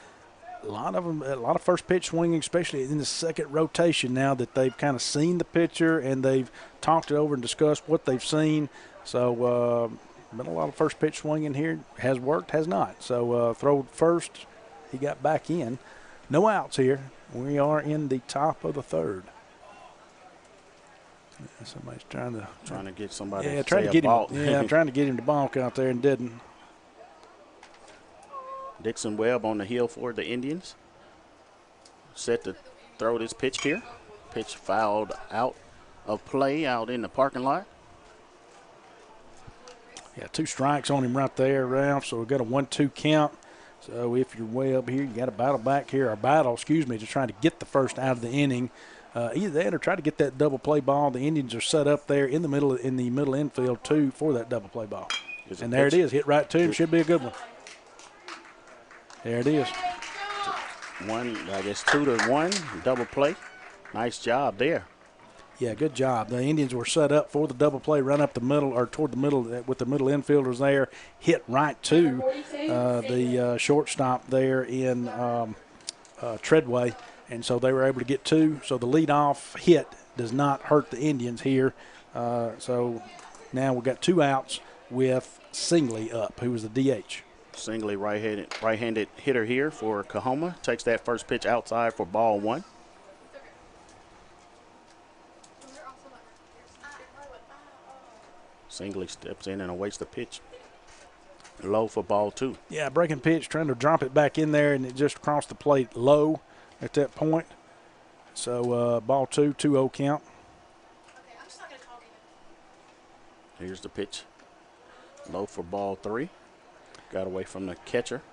lot of first pitch swinging, especially in the second rotation now that they've kind of seen the pitcher and they've talked it over and discussed what they've seen. So been a lot of first pitch swinging here. Has worked, has not. So throw first. He got back in. No outs here. We are in the top of the third. Yeah, somebody's trying to get somebody. Yeah, trying to get him. Yeah, trying to get him to balk out there and didn't. Dixon Webb on the hill for the Indians. Set to throw this pitch here. Pitch fouled out of play out in the parking lot. Yeah, 2 strikes on him right there, Ralph. So we've got a 1-2 count. So if you're way up here, you got to battle, to try to get the first out of the inning. Either that or try to get that double play ball. The Indians are set up there in the middle infield too for that double play ball. And there it is, hit right to him. Should be a good one. There it is. 2-1 double play. Nice job there. Yeah, good job. The Indians were set up for the double play, run up the middle or toward the middle with the middle infielders there, hit right to the shortstop there in Treadway, and so they were able to get 2. So the leadoff hit does not hurt the Indians here. So now we've got 2 outs with Singley up, who was the DH. Singley right-handed hitter here for Coahoma. Takes that first pitch outside for ball 1. Singley steps in and awaits the pitch. Low for ball 2. Yeah, breaking pitch, trying to drop it back in there, and it just crossed the plate low at that point. So ball 2, 2-0 count. Here's the pitch. Low for ball 3. Got away from the catcher.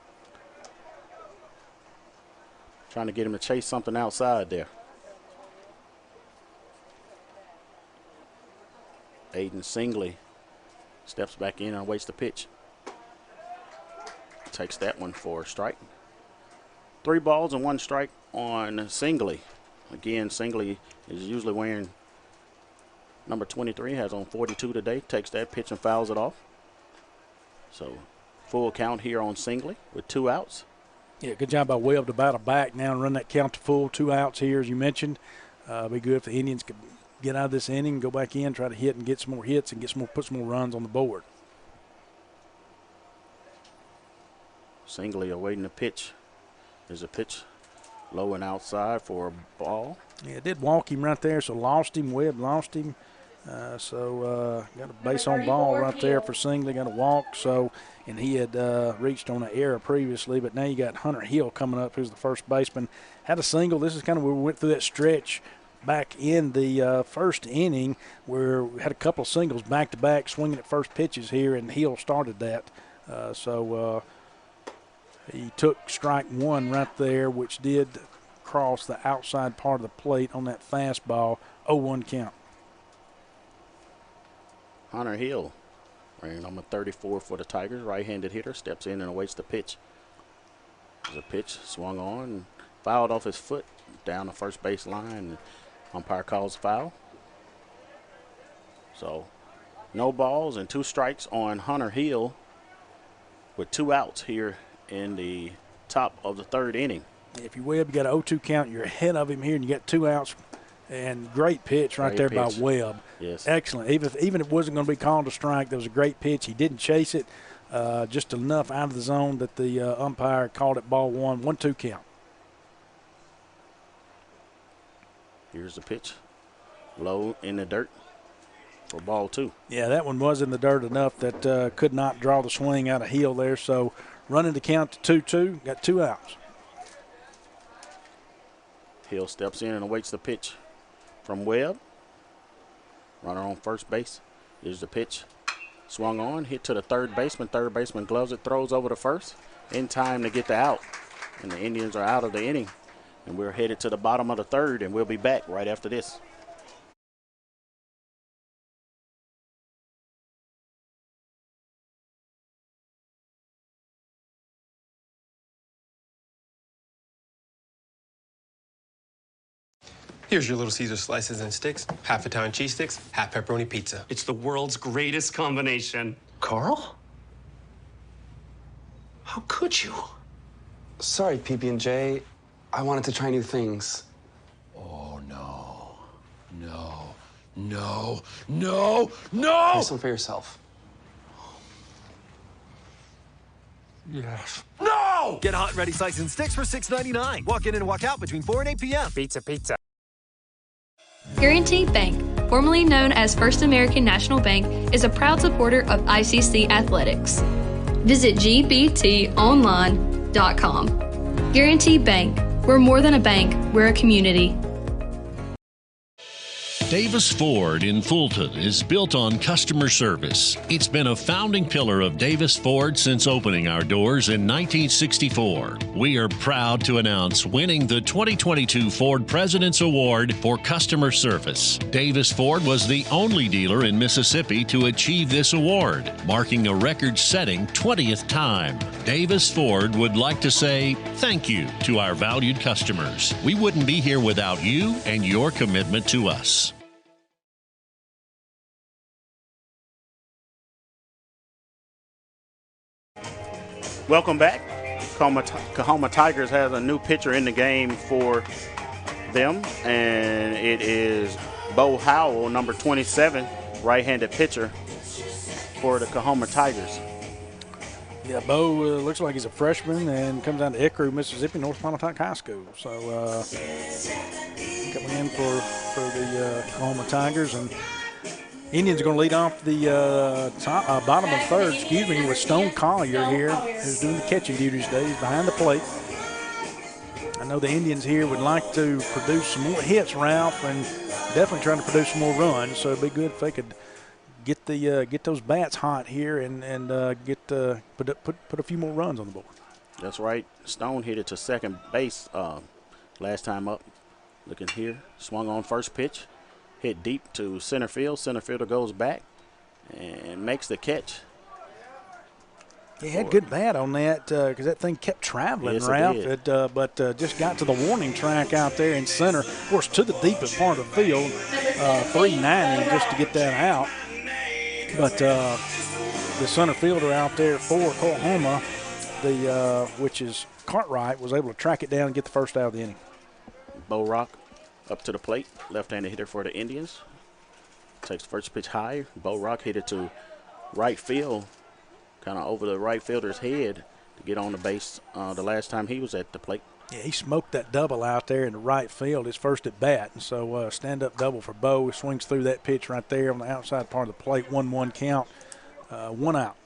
Trying to get him to chase something outside there. Aiden Singley steps back in and waits the pitch. Takes that one for a strike. 3 balls and 1 strike on Singley. Again, Singley is usually wearing number 23, has on 42 today. Takes that pitch and fouls it off. So full count here on Singley with 2 outs. Yeah, good job by Webb to battle back now and run that count to full. 2 outs here, as you mentioned. Be good if the Indians could get out of this inning, go back in, try to hit and get some more hits and put some more runs on the board. Singley awaiting the pitch. There's a pitch low and outside for a ball. Yeah, it did walk him right there, so lost him. Webb lost him. So got a base on ball right there for Singley, got a walk. So, and he had reached on an error previously, but now you got Hunter Hill coming up, who's the first baseman. Had a single. This is kind of where we went through that stretch back in the first inning where we had a couple of singles back-to-back swinging at first pitches here, and Hill started that. So he took strike 1 right there, which did cross the outside part of the plate on that fastball. 0-1 count. Hunter Hill, wearing number 34 for the Tigers, right-handed hitter, steps in and awaits the pitch. There's a pitch swung on and fouled off his foot down the first base line. Umpire calls foul. So no balls and 2 strikes on Hunter Hill with 2 outs here in the top of the 3rd inning. If you Webb, you got an 0-2 count. You're ahead of him here, and you got 2 outs. And great pitch right there by Webb. Yes. Excellent. Even if it wasn't going to be called a strike, that was a great pitch. He didn't chase it, just enough out of the zone that the umpire called it ball 1, 1-2 count. Here's the pitch. Low in the dirt for ball 2. Yeah, that one was in the dirt enough that could not draw the swing out of Hill there. So running the count to 2-2, got 2 outs. Hill steps in and awaits the pitch from Webb. Runner on first base. Here's the pitch. Swung on, hit to the third baseman. Third baseman gloves it, throws over to first. In time to get the out. And the Indians are out of the inning. And we're headed to the bottom of the third, and we'll be back right after this. Here's your Little Caesar slices and sticks, half Italian cheese sticks, half pepperoni pizza. It's the world's greatest combination. Carl? How could you? Sorry, PB&J. I wanted to try new things. Oh, no. No. No. No. No! Have some for yourself. Yes. No! Get hot and ready slices and sticks for $6.99. Walk in and walk out between 4 and 8 p.m. Pizza, pizza. Guaranty Bank, formerly known as First American National Bank, is a proud supporter of ICC athletics. Visit gbtonline.com. Guaranty Bank. We're more than a bank, we're a community. Davis Ford in Fulton is built on customer service. It's been a founding pillar of Davis Ford since opening our doors in 1964. We are proud to announce winning the 2022 Ford President's Award for customer service. Davis Ford was the only dealer in Mississippi to achieve this award, marking a record-setting 20th time. Davis Ford would like to say thank you to our valued customers. We wouldn't be here without you and your commitment to us. Welcome back. Coahoma Tigers has a new pitcher in the game for them, and it is Bo Howell, number 27, right-handed pitcher for the Coahoma Tigers. Yeah, Bo looks like he's a freshman and comes down to Icru, Mississippi, North Pontotoc High School. So coming in for the Coahoma Tigers, and Indians are going to lead off the bottom of the third, with Stone Collier here, who's doing the catching duties today. He's behind the plate. I know the Indians here would like to produce some more hits, Ralph, and definitely trying to produce some more runs. So it'd be good if they could get those bats hot here and put a few more runs on the board. That's right. Stone hit it to second base last time up. Looking here, swung on first pitch. Hit deep to center field. Center fielder goes back and makes the catch. He had good bat on that because that thing kept traveling, yes, Ralph. It but just got to the warning track out there in center. Of course, to the deepest part of the field, 390 just to get that out. But the center fielder out there for Coahoma, which is Cartwright, was able to track it down and get the first out of the inning. Bo Rock up to the plate, left-handed hitter for the Indians. Takes the first pitch high. Bo Rock hit it to right field, kind of over the right fielder's head to get on the base the last time he was at the plate. Yeah, he smoked that double out there in the right field, his first at bat. And so stand-up double for Bo. He swings through that pitch right there on the outside part of the plate. 1-1 count, 1 out.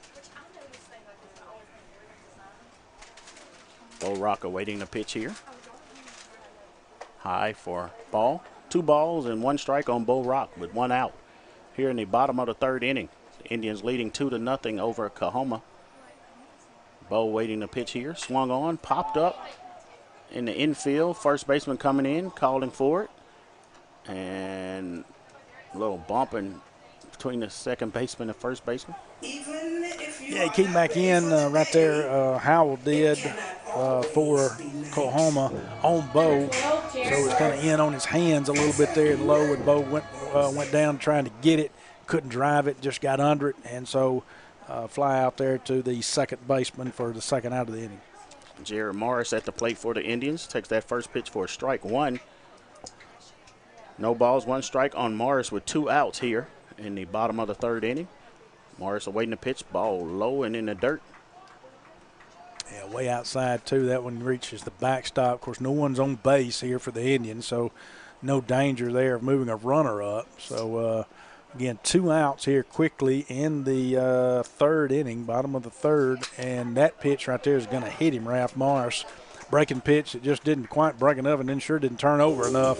Bo Rock awaiting the pitch here. High for ball. 2 balls and 1 strike on Bo Rock with 1 out. Here in the bottom of the third inning, the Indians leading 2-0 over Coahoma. Bo waiting the pitch here. Swung on, popped up in the infield. First baseman coming in, calling for it. And a little bumping between the second baseman and first baseman. Yeah, he came back in right there. Howell did for Coahoma on Bo. So it was kind of in on his hands a little bit there and low, and Bo went down trying to get it. Couldn't drive it, just got under it. And so fly out there to the second baseman for the second out of the inning. Jared Morris at the plate for the Indians. Takes that first pitch for a strike 1. No balls, 1 strike on Morris with 2 outs here in the bottom of the third inning. Morris awaiting the pitch, ball low and in the dirt. Yeah, way outside, too. That one reaches the backstop. Of course, no one's on base here for the Indians, so no danger there of moving a runner up. So, again, 2 outs here quickly in the third inning, bottom of the third, and that pitch right there is going to hit him, Ralph Morris. Breaking pitch, it just didn't quite break enough and then sure didn't turn over enough.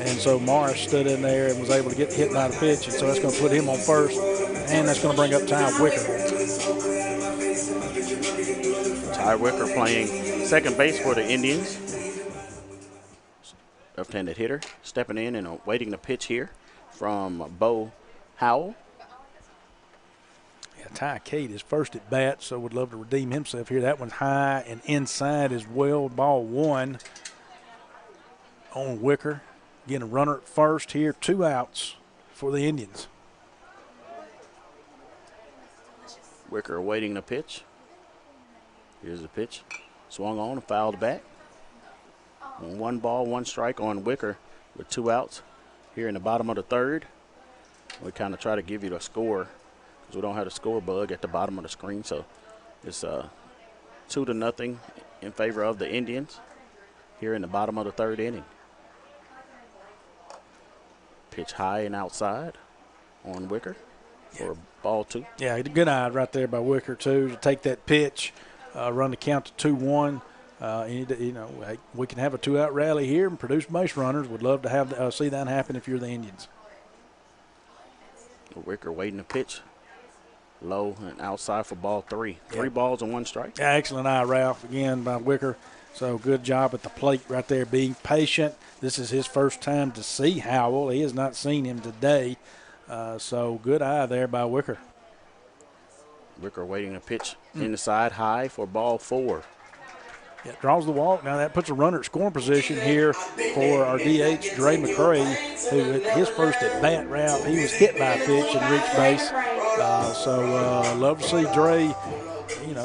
And so Morris stood in there and was able to get hit by the pitch, and so that's going to put him on first, and that's going to bring up Ty Wicker. Ty Wicker playing second base for the Indians. left-handed hitter, stepping in and awaiting the pitch here from Bo Howell. Yeah, Ty Cade is first at bat, so would love to redeem himself here. That one's high and inside as well. Ball one on Wicker. Again, a runner at first here, 2 outs for the Indians. Wicker awaiting the pitch. Here's the pitch. Swung on and fouled back. 1 ball, 1 strike on Wicker with 2 outs here in the bottom of the third. We kind of try to give you the score because we don't have the score bug at the bottom of the screen. So it's 2-0 in favor of the Indians here in the bottom of the third inning. Pitch high and outside on Wicker for ball 2. Yeah, good eye right there by Wicker, too, to take that pitch, run the count to 2-1. We can have a 2-out rally here and produce base runners. Would love to have see that happen if you're the Indians. Wicker waiting to pitch low and outside for ball 3. 3 balls and 1 strike. Yeah, excellent eye, Ralph, again by Wicker. So good job at the plate right there, being patient. This is his first time to see Howell. He has not seen him today. So good eye there by Wicker. Wicker waiting to pitch inside high for ball 4. Yeah, draws the walk. Now that puts a runner at scoring position here for our DH, Dre McCray, who at his first at bat, Ralph, he was hit by a pitch and reached base. Love to see Dre.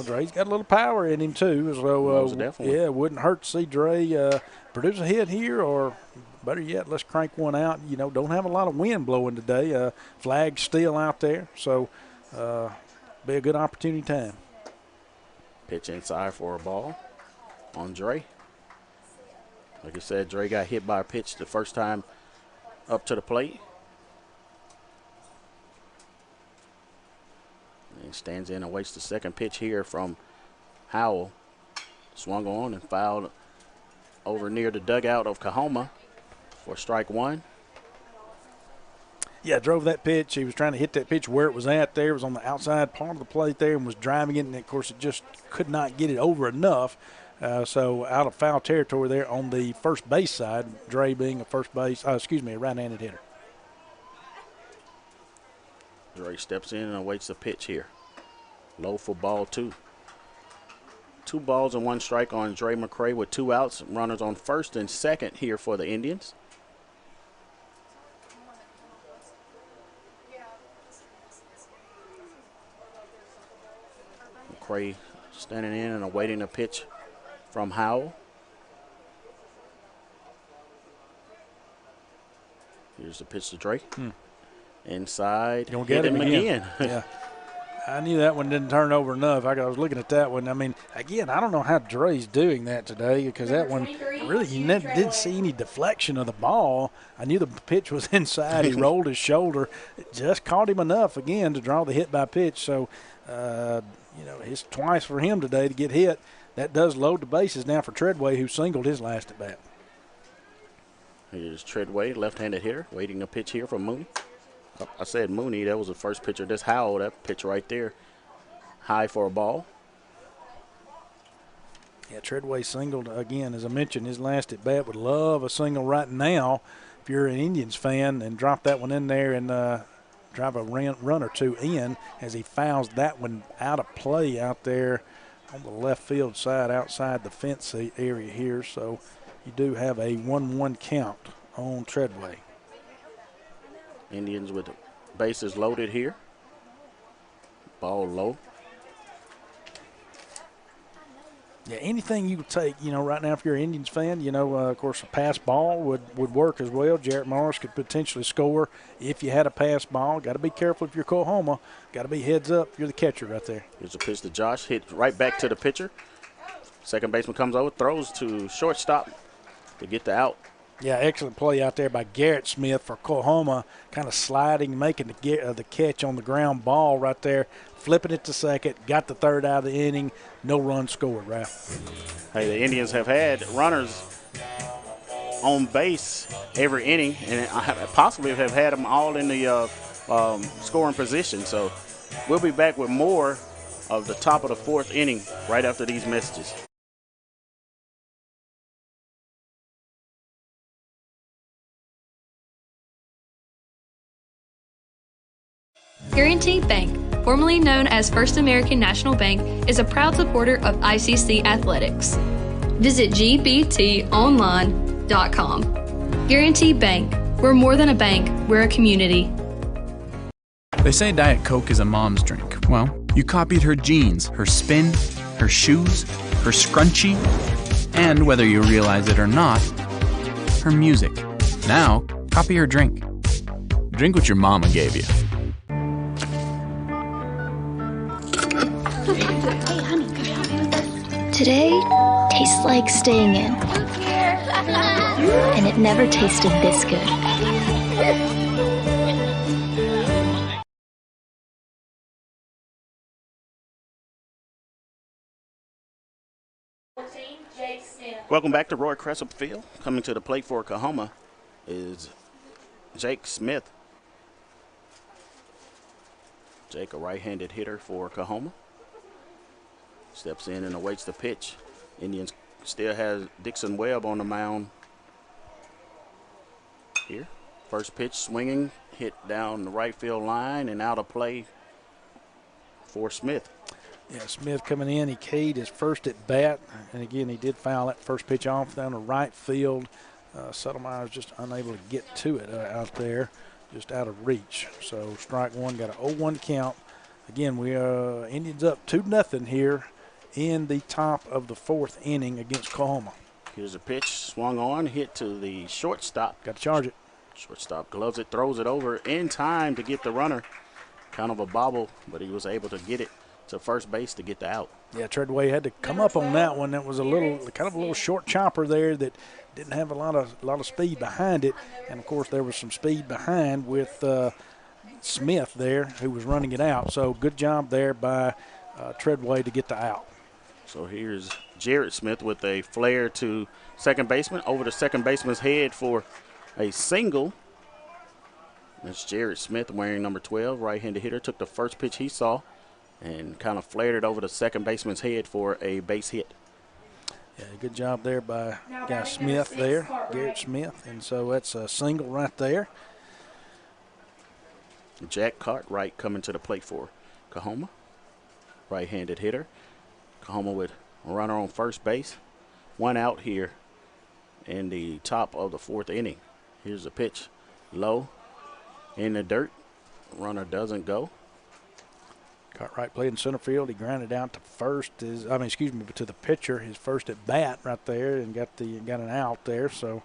Dre's got a little power in him too. So definitely. Yeah, it wouldn't hurt to see Dre produce a hit here, or better yet, let's crank one out. Don't have a lot of wind blowing today. Flag's still out there, so be a good opportunity time. Pitch inside for a ball on Dre. Like I said, Dre got hit by a pitch the first time up to the plate. And stands in and waits the second pitch here from Howell. Swung on and fouled over near the dugout of Coahoma for strike 1. Yeah, drove that pitch. He was trying to hit that pitch where it was at there. It was on the outside part of the plate there and was driving it. And, of course, it just could not get it over enough. So out of foul territory there on the first base side, Dre being a right-handed hitter. Dre steps in and awaits the pitch here. Low for ball 2. 2 balls and 1 strike on Dre McCray with 2 outs. Runners on first and second here for the Indians. McCray standing in and awaiting a pitch from Howell. Here's the pitch to Dre. Inside. Gonna get him again. Yeah. I knew that one didn't turn over enough. I was looking at that one. I mean, again, I don't know how Dre's doing that today because that one, really, you never did see any deflection of the ball. I knew the pitch was inside. He rolled his shoulder. It just caught him enough, again, to draw the hit by pitch. So, it's twice for him today to get hit. That does load the bases now for Treadway, who singled his last at bat. Here's Treadway, left-handed hitter, waiting a pitch here from Mooney. I said Mooney, that was the first pitcher. This Howell, that pitch right there, high for a ball. Yeah, Treadway singled again, as I mentioned, his last at bat. Would love a single right now if you're an Indians fan, and drop that one in there and drive a run or 2 in as he fouls that one out of play out there on the left field side outside the fence area here. So you do have a 1-1 count on Treadway. Indians with the bases loaded here. Ball low. Yeah, anything you could take, right now if you're an Indians fan, of course a pass ball would work as well. Jarrett Morris could potentially score if you had a pass ball. Got to be careful if you're Coahoma. Got to be heads up if you're the catcher right there. Here's a pitch to Josh, hit right back to the pitcher. Second baseman comes over, throws to shortstop to get the out. Yeah, excellent play out there by Garrett Smith for Coahoma, kind of sliding, making the catch on the ground ball right there, flipping it to second, got the third out of the inning, no run scored, Ralph. Hey, the Indians have had runners on base every inning, and possibly have had them all in the scoring position. So we'll be back with more of the top of the 4th inning right after these messages. Guaranty Bank, formerly known as First American National Bank, is a proud supporter of ICC athletics. Visit gbtonline.com. Guaranty Bank. We're more than a bank, we're a community. They say Diet Coke is a mom's drink. Well, you copied her jeans, her spin, her shoes, her scrunchie, and whether you realize it or not, her music. Now, copy her drink. Drink what your mama gave you. Hey, honey, can you help me with this? Today tastes like staying in. And it never tasted this good. Welcome back to Roy Cressup Field. Coming to the plate for Coahoma is Jake Smith. Jake, a right-handed hitter for Coahoma. Steps in and awaits the pitch. Indians still has Dixon Webb on the mound here. First pitch swinging, hit down the right field line and out of play for Smith. Yeah, Smith coming in, he keyed his first at bat, and again, he did foul that first pitch off down the right field. Settlemyer's just unable to get to it out there, just out of reach. So strike one, got an 0-1 count. Again, we Indians up 2-0 here in the top of the fourth inning against Coahoma. Here's a pitch, swung on, hit to the shortstop. Got to charge it. Shortstop gloves it, throws it over in time to get the runner. Kind of a bobble, but he was able to get it to first base to get the out. Yeah, Treadway had to come up on that one. That was a little short chopper there that didn't have a lot of speed behind it, and of course there was some speed behind with Smith there who was running it out. So good job there by Treadway to get the out. So here's Jarrett Smith with a flare to second baseman, over the second baseman's head for a single. That's Jarrett Smith wearing number 12, right-handed hitter, took the first pitch he saw and kind of flared it over the second baseman's head for a base hit. Yeah, good job there by guy Smith there, Garrett Smith, and so that's a single right there. Jack Cartwright coming to the plate for Coahoma, right-handed hitter. Coahoma with a runner on first base. One out here in the top of the fourth inning. Here's the pitch, low, in the dirt. Runner doesn't go. Cartwright played in center field. He grounded out to first. To the pitcher. His first at bat right there, and got an out there. So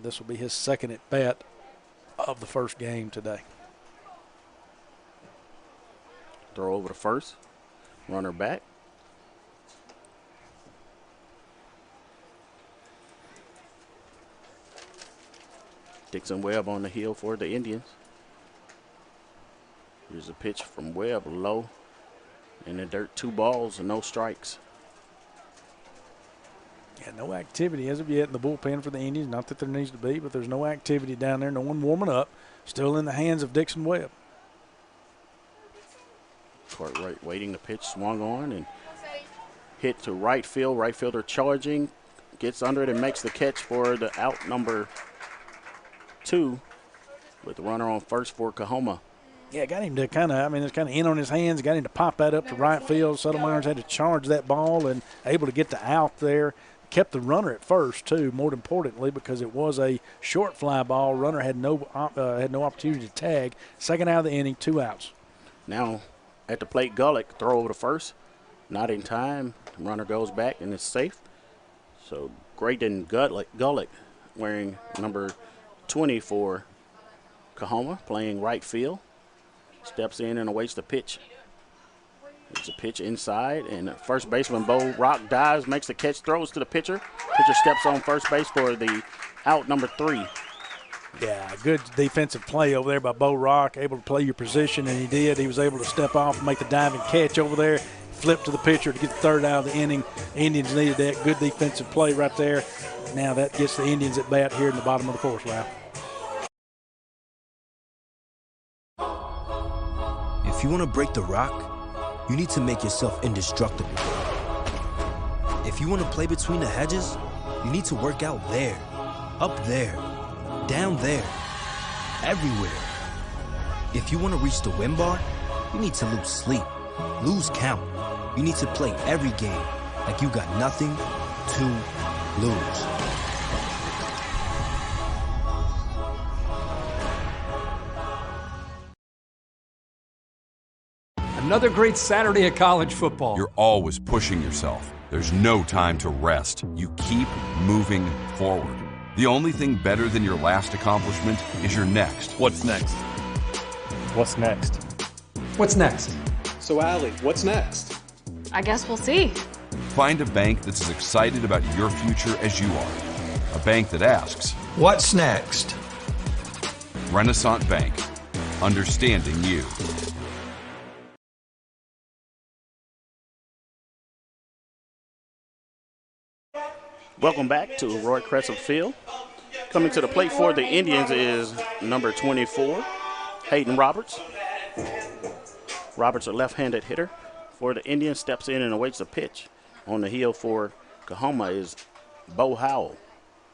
this will be his second at bat of the first game today. Throw over to first. Runner back. Dixon Webb on the hill for the Indians. Here's a pitch from Webb, low in the dirt. 2 balls and no strikes. Yeah, no activity as of yet in the bullpen for the Indians. Not that there needs to be, but there's no activity down there. No one warming up. Still in the hands of Dixon Webb. Cartwright waiting, the pitch swung on and hit to right field. Right fielder charging, gets under it and makes the catch for the out number 2 with the runner on first for Coahoma. Yeah, got him to it's kind of in on his hands. Got him to pop that up to right field. Settlemyer's had to charge that ball and able to get the out there. Kept the runner at first, too, more importantly, because it was a short fly ball. Runner had no opportunity to tag. Second out of the inning, 2 outs. Now at the plate, Gullick, throw over to first. Not in time. Runner goes back and it's safe. So Graydon Gullick wearing number 20 for Coahoma, playing right field. Steps in and awaits the pitch. There's a pitch inside, and first baseman Bo Rock dives, makes the catch, throws to the pitcher. Pitcher steps on first base for the out number 3. Yeah, good defensive play over there by Bo Rock, able to play your position, and he did. He was able to step off and make the diving catch over there, flip to the pitcher to get the third out of the inning. Indians needed that. Good defensive play right there. Now that gets the Indians at bat here in the bottom of the fourth, Ralph. If you want to break the rock, you need to make yourself indestructible. If you want to play between the hedges, you need to work out there, up there, down there, everywhere. If you want to reach the win bar, you need to lose sleep, lose count. You need to play every game like you got nothing to lose. Another great Saturday of college football. You're always pushing yourself. There's no time to rest. You keep moving forward. The only thing better than your last accomplishment is your next. What's next? What's next? What's next? So, Allie, what's next? I guess we'll see. Find a bank that's as excited about your future as you are. A bank that asks, what's next? Renaissance Bank. Understanding you. Welcome back to Roy Crescent Field. Coming to the plate for the Indians is number 24, Hayden Roberts. Roberts, a left-handed hitter for the Indians, steps in and awaits a pitch. On the hill for Coahoma is Bo Howell.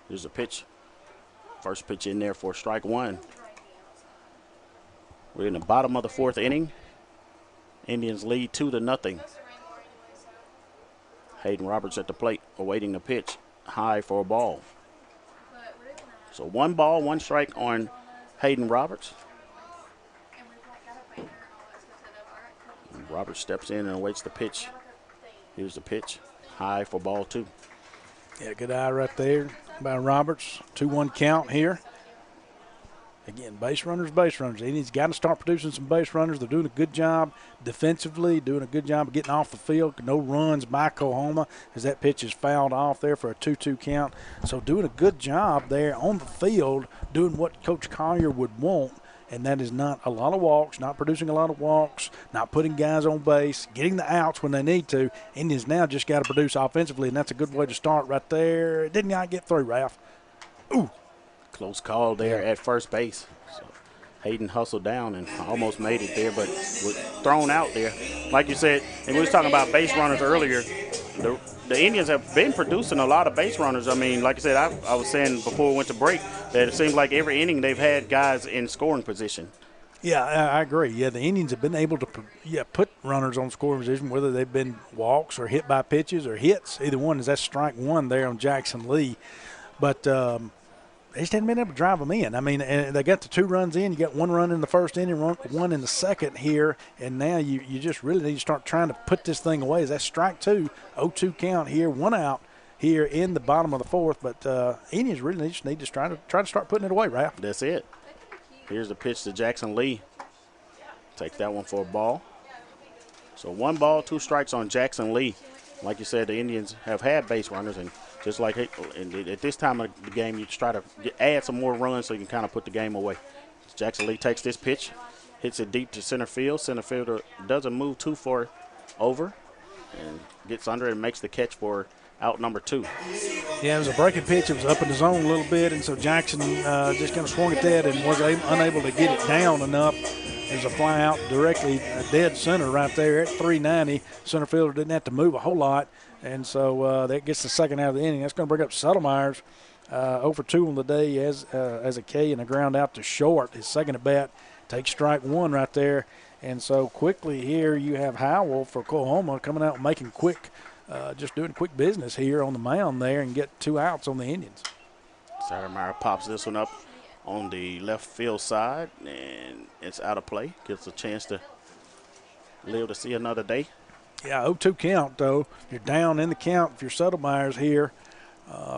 Here's a pitch. First pitch in there for strike one. We're in the bottom of the fourth inning. Indians lead 2-0. Hayden Roberts at the plate, awaiting the pitch. High for a ball. So 1 ball, 1 strike on Hayden Roberts. Roberts steps in and awaits the pitch. Here's the pitch. High for ball 2. Yeah, good eye right there by Roberts. 2-1 count here. Again, base runners. He's got to start producing some base runners. They're doing a good job defensively, doing a good job of getting off the field. No runs by Coahoma as that pitch is fouled off there for a 2-2 count. So doing a good job there on the field, doing what Coach Collier would want, and that is not a lot of walks, not producing a lot of walks, not putting guys on base, getting the outs when they need to. Indians now just got to produce offensively, and that's a good way to start right there. It did not get through, Ralph. Ooh. Close call there at first base. So Hayden hustled down and almost made it there, but was thrown out there. Like you said, and we was talking about base runners earlier, the Indians have been producing a lot of base runners. I mean, like I said, I was saying before we went to break that it seems like every inning they've had guys in scoring position. Yeah, I agree. Yeah, the Indians have been able to put runners on scoring position, whether they've been walks or hit by pitches or hits. Either one is that strike one there on Jackson Lee. But they just hadn't been able to drive them in. I mean, and they got the 2 runs in. You got 1 run in the first inning, 1 in the second here, and now you just really need to start trying to put this thing away. Is that strike 2, 0-2 count here, 1 out here in the bottom of the fourth. But Indians really just need to try to start putting it away, Ralph. That's it. Here's the pitch to Jackson Lee. Take that one for a ball. So 1 ball, 2 strikes on Jackson Lee. Like you said, the Indians have had base runners, and just like at this time of the game, you just try to add some more runs so you can kind of put the game away. Jackson Lee takes this pitch, hits it deep to center field. Center fielder doesn't move too far over and gets under it and makes the catch for out number 2. Yeah, it was a breaking pitch. It was up in the zone a little bit, and so Jackson just kind of swung at that and was unable to get it down enough. There's a fly out directly dead center right there at 390. Center fielder didn't have to move a whole lot, and so that gets the second out of the inning. That's going to bring up Settlemyers 0 for 2 on the day as a K and a ground out to short. His second at bat takes strike 1 right there. And so quickly here you have Howell for Coahoma coming out and making just doing quick business here on the mound there and get 2 outs on the Indians. Settlemyers pops this one up on the left field side, and it's out of play. Gets a chance to live to see another day. Yeah, 0-2 count, though. You're down in the count if you're Settlemyers here.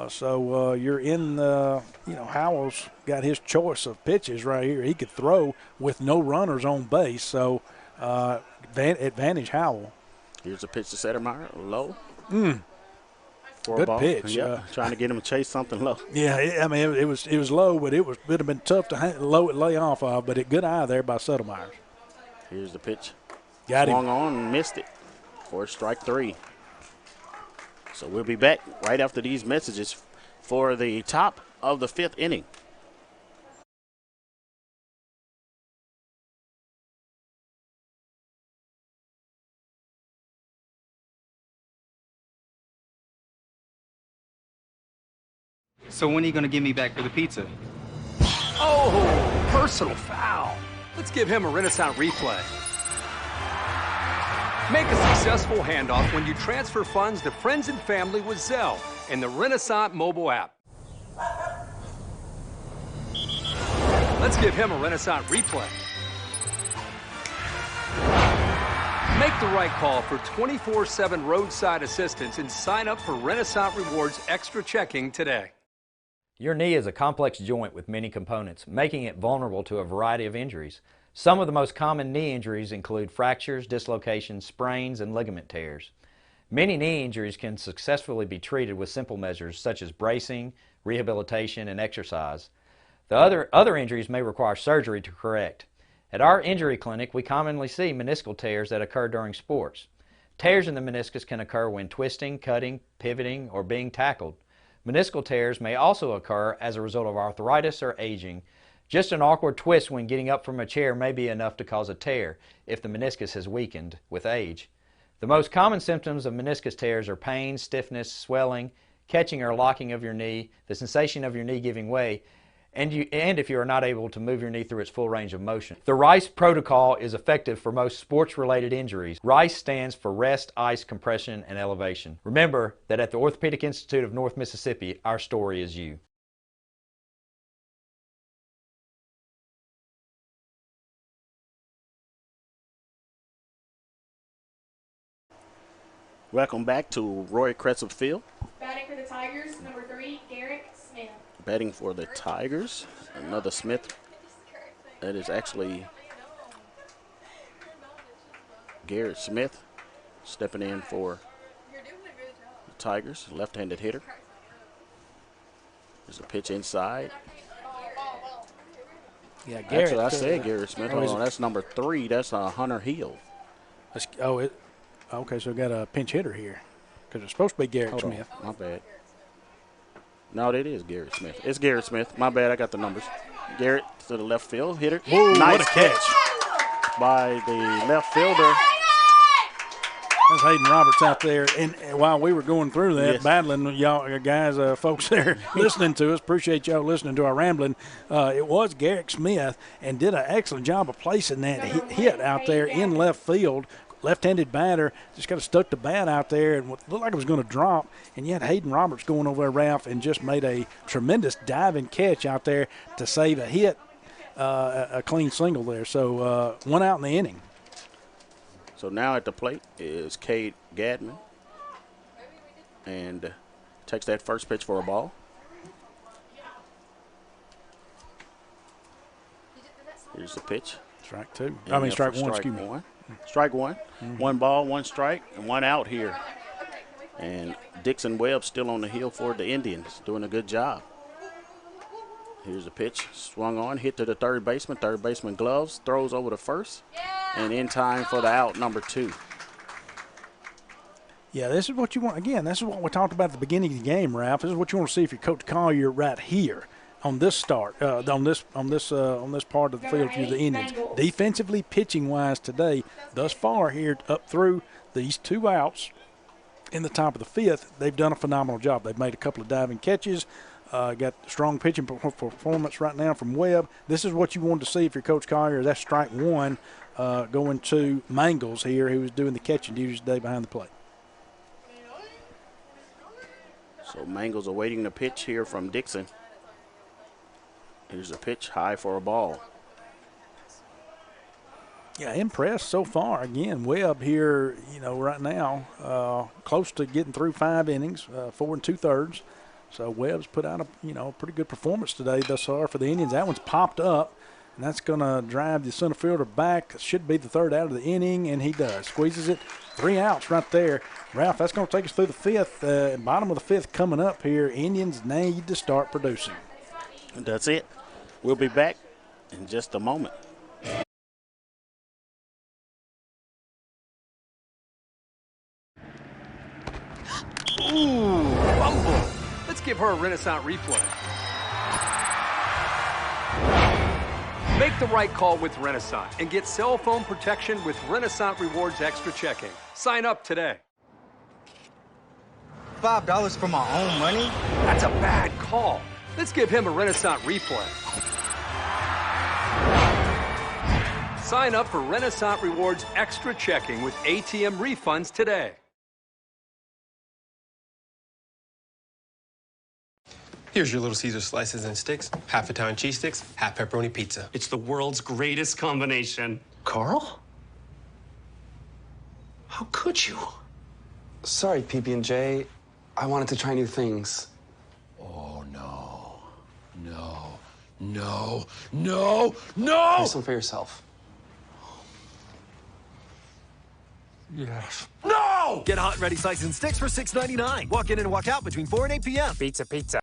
So you're in Howell's got his choice of pitches right here. He could throw with no runners on base, so advantage Howell. Here's a pitch to Settlemyers, low. Good pitch. Yeah, trying to get him to chase something low. Yeah, I mean, it was low, but it would have been tough to lay off of, but a good eye there by Settlemyers. Here's the pitch. Got him. Swung on and missed it for strike 3. So we'll be back right after these messages for the top of the 5th inning. So when are you going to give me back for the pizza? Oh, personal foul. Let's give him a Renaissance replay. Make a successful handoff when you transfer funds to friends and family with Zelle and the Renaissance mobile app. Let's give him a Renaissance replay. Make the right call for 24/7 roadside assistance and sign up for Renaissance Rewards Extra Checking today. Your knee is a complex joint with many components, making it vulnerable to a variety of injuries. Some of the most common knee injuries include fractures, dislocations, sprains, and ligament tears. Many knee injuries can successfully be treated with simple measures such as bracing, rehabilitation, and exercise. The other injuries may require surgery to correct. At our injury clinic, we commonly see meniscal tears that occur during sports. Tears in the meniscus can occur when twisting, cutting, pivoting, or being tackled. Meniscal tears may also occur as a result of arthritis or aging. Just an awkward twist when getting up from a chair may be enough to cause a tear if the meniscus has weakened with age. The most common symptoms of meniscus tears are pain, stiffness, swelling, catching or locking of your knee, the sensation of your knee giving way, and if you are not able to move your knee through its full range of motion. The RICE protocol is effective for most sports-related injuries. RICE stands for Rest, Ice, Compression, and Elevation. Remember that at the Orthopedic Institute of North Mississippi, our story is you. Welcome back to Roy Crescent Field. Batting for the Tigers, number 3, Garrett Smith. Batting for the Tigers, another Smith. That is actually Garrett Smith stepping in for the Tigers, left-handed hitter. There's a pitch inside. Yeah, Garrett. Actually, I said Garrett Smith. Hold on, that's number 3. That's Hunter Hill. Okay, so we got a pinch hitter here because it's supposed to be Garrett Smith. My bad. No, it is Garrett Smith. It's Garrett Smith. My bad, I got the numbers. Garrett to the left field hitter. Whoa, nice what a catch by the left fielder. That's Hayden Roberts out there. And while we were going through that, Yes. battling, y'all guys, folks there listening to us, appreciate y'all listening to our rambling. It was Garrett Smith and did an excellent job of placing that hit out there in left field. Left-handed batter, just kind of stuck the bat out there and looked like it was going to drop. And yet Hayden Roberts going over there, Ralph, and just made a tremendous diving catch out there to save a hit, a clean single there. So 1 out in the inning. So now at the plate is Cade Gadman. And takes that first pitch for a ball. Here's the pitch. Strike 2. And Strike 1, strike excuse me. 1. Strike 1. Mm-hmm. 1 ball, 1 strike, and 1 out here. And Dixon Webb still on the hill for the Indians, doing a good job. Here's the pitch, swung on, hit to the third baseman. Third baseman gloves, throws over to first, and in time for the out, number 2. Yeah, this is what you want. Again, this is what we talked about at the beginning of the game, Ralph. This is what you want to see if you're Coach Collier right here on this start, on this part of the field for the Indians. Defensively, pitching-wise today, thus far here up through these 2 outs in the top of the 5th, they've done a phenomenal job. They've made a couple of diving catches, got strong pitching performance right now from Webb. This is what you wanted to see if you're Coach Collier. That's strike 1 going to Mangles here, who was doing the catching duties today behind the plate. So Mangles awaiting the pitch here from Dixon. Here's a pitch, high for a ball. Yeah, impressed so far. Again, Webb here, right now, close to getting through 5 innings, 4 2/3. So Webb's put out a pretty good performance today thus far for the Indians. That one's popped up, and that's going to drive the center fielder back. Should be the 3rd out of the inning, and he does. Squeezes it. 3 outs right there. Ralph, that's going to take us through the 5th. Bottom of the 5th coming up here. Indians need to start producing. And that's it. We'll be back in just a moment. Ooh, fumble. Let's give her a Renaissance replay. Make the right call with Renaissance and get cell phone protection with Renaissance Rewards Extra Checking. Sign up today. $5 for my own money? That's a bad call. Let's give him a Renaissance replay. Sign up for Renaissance Rewards Extra Checking with ATM refunds today. Here's your Little Caesar slices and sticks, half Italian cheese sticks, half pepperoni pizza. It's the world's greatest combination. Carl? How could you? Sorry, PB&J. I wanted to try new things. Oh, no. No. No. No. No! Have some for yourself. Yes. No! Get hot and ready slices and sticks for $6.99. Walk in and walk out between 4 and 8 p.m. Pizza, pizza.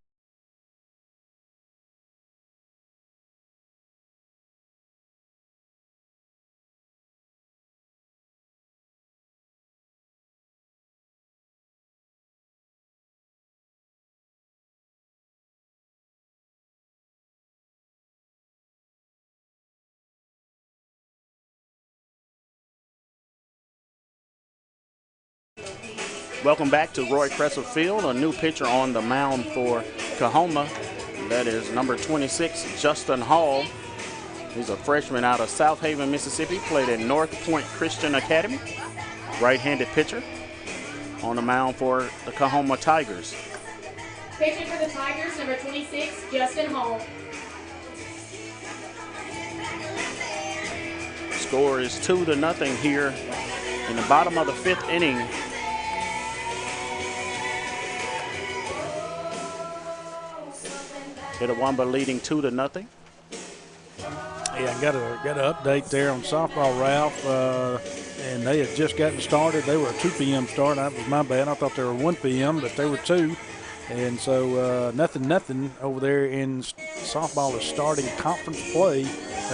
Welcome back to Roy Cresser Field. A new pitcher on the mound for Coahoma. That is number 26, Justin Hall. He's a freshman out of South Haven, Mississippi. Played at North Point Christian Academy. Right-handed pitcher on the mound for the Coahoma Tigers. Pitching for the Tigers, number 26, Justin Hall. Score is 2-0 here in the bottom of the 5th inning. Itawamba leading 2-0. Yeah, I got an update there on softball, Ralph, and they had just gotten started. They were a 2 p.m. start. That was my bad. I thought they were 1 p.m., but they were 2. And so nothing over there in softball is starting conference play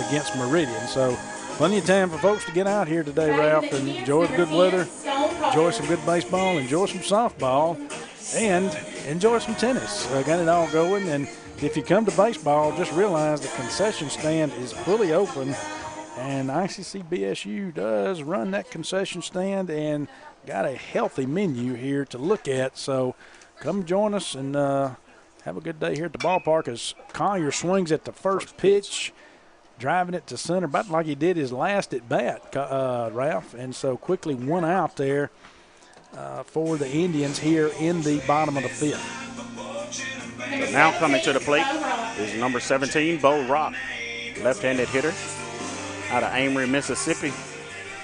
against Meridian. So plenty of time for folks to get out here today, Ralph, and enjoy the good weather, enjoy some good baseball, enjoy some softball, and enjoy some tennis. Got it all going. And if you come to baseball, just realize the concession stand is fully open, and ICC BSU does run that concession stand and got a healthy menu here to look at. So come join us and have a good day here at the ballpark as Collier swings at the first pitch, driving it to center, about like he did his last at bat, Ralph. And so quickly 1 out there for the Indians here in the bottom of the 5th. So now coming to the plate is number 17, Bo Rock, left-handed hitter out of Amory, Mississippi,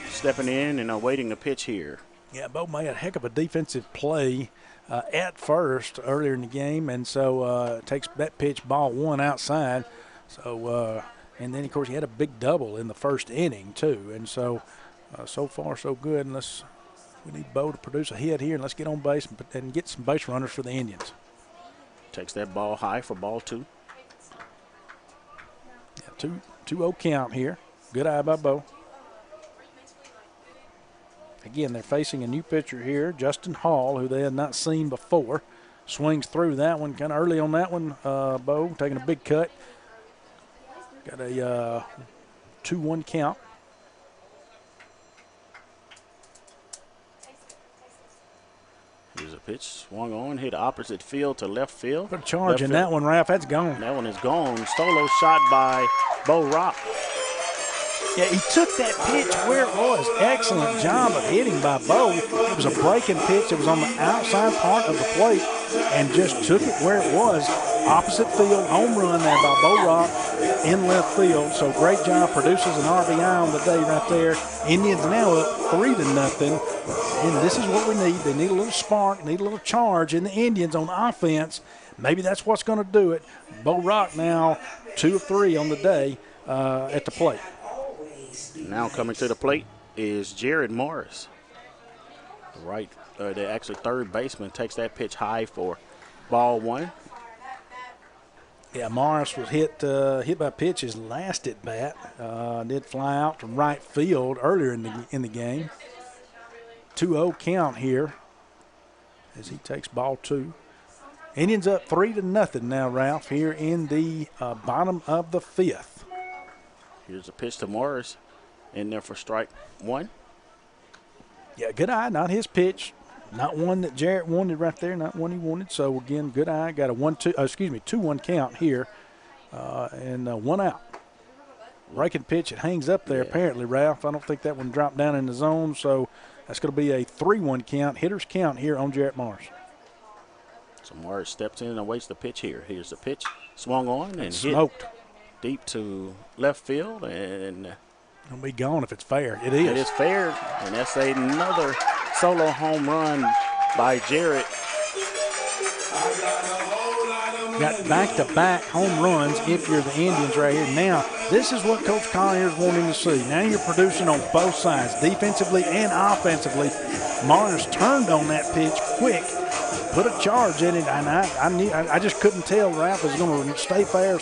stepping in and awaiting the pitch here. Yeah, Bo made a heck of a defensive play at first earlier in the game, and so takes that pitch, ball 1 outside. So and then, of course, he had a big double in the first inning, too. And so, so far, so good. And we need Bo to produce a hit here, and let's get on base and get some base runners for the Indians. Takes that ball high for ball 2. Yeah, 2-0 count here. Good eye by Bo. Again, they're facing a new pitcher here, Justin Hall, who they had not seen before. Swings through that one kind of early on that one. Bo taking a big cut. Got a 2-1 count. Here's a pitch, swung on, hit opposite field to left field. Put a charge in that one, Ralph. That's gone. That one is gone. Solo shot by Bo Rock. Yeah, he took that pitch where it was. Excellent job of hitting by Bo. It was a breaking pitch. It was on the outside part of the plate and just took it where it was. Opposite field, home run there by Bo Rock in left field. So great job, produces an RBI on the day right there. Indians now up 3-0. And this is what we need. They need a little spark, need a little charge in the Indians on offense. Maybe that's what's going to do it. Bo Rock now 2 of 3 on the day at the plate. Now coming to the plate is Jared Morris. The actually third baseman takes that pitch high for ball 1. Yeah, Morris was hit by pitch his last at bat. Did fly out to right field earlier in the game. 2-0 count here as he takes ball 2. Indians up 3-0 now, Ralph, here in the bottom of the 5th. Here's a pitch to Morris in there for strike 1. Yeah, good eye, not his pitch. Not one that Jarrett wanted right there, not one he wanted. So, again, good eye. Got a 2-1 count here and 1 out. Breaking pitch, it hangs up there apparently, Ralph. I don't think that one dropped down in the zone, so that's going to be a 3-1 count. Hitters count here on Jarrett Mars. So Mars steps in and awaits the pitch here. Here's the pitch, swung on and smoked hit deep to left field, and it'll be gone if it's fair. It is. It is fair, and that's another solo home run by Jarrett. Got back-to-back home runs if you're the Indians right here. Now, this is what Coach Collier's wanting to see. Now you're producing on both sides, defensively and offensively. Mars turned on that pitch quick, put a charge in it, and I just couldn't tell Ralph was going to stay fair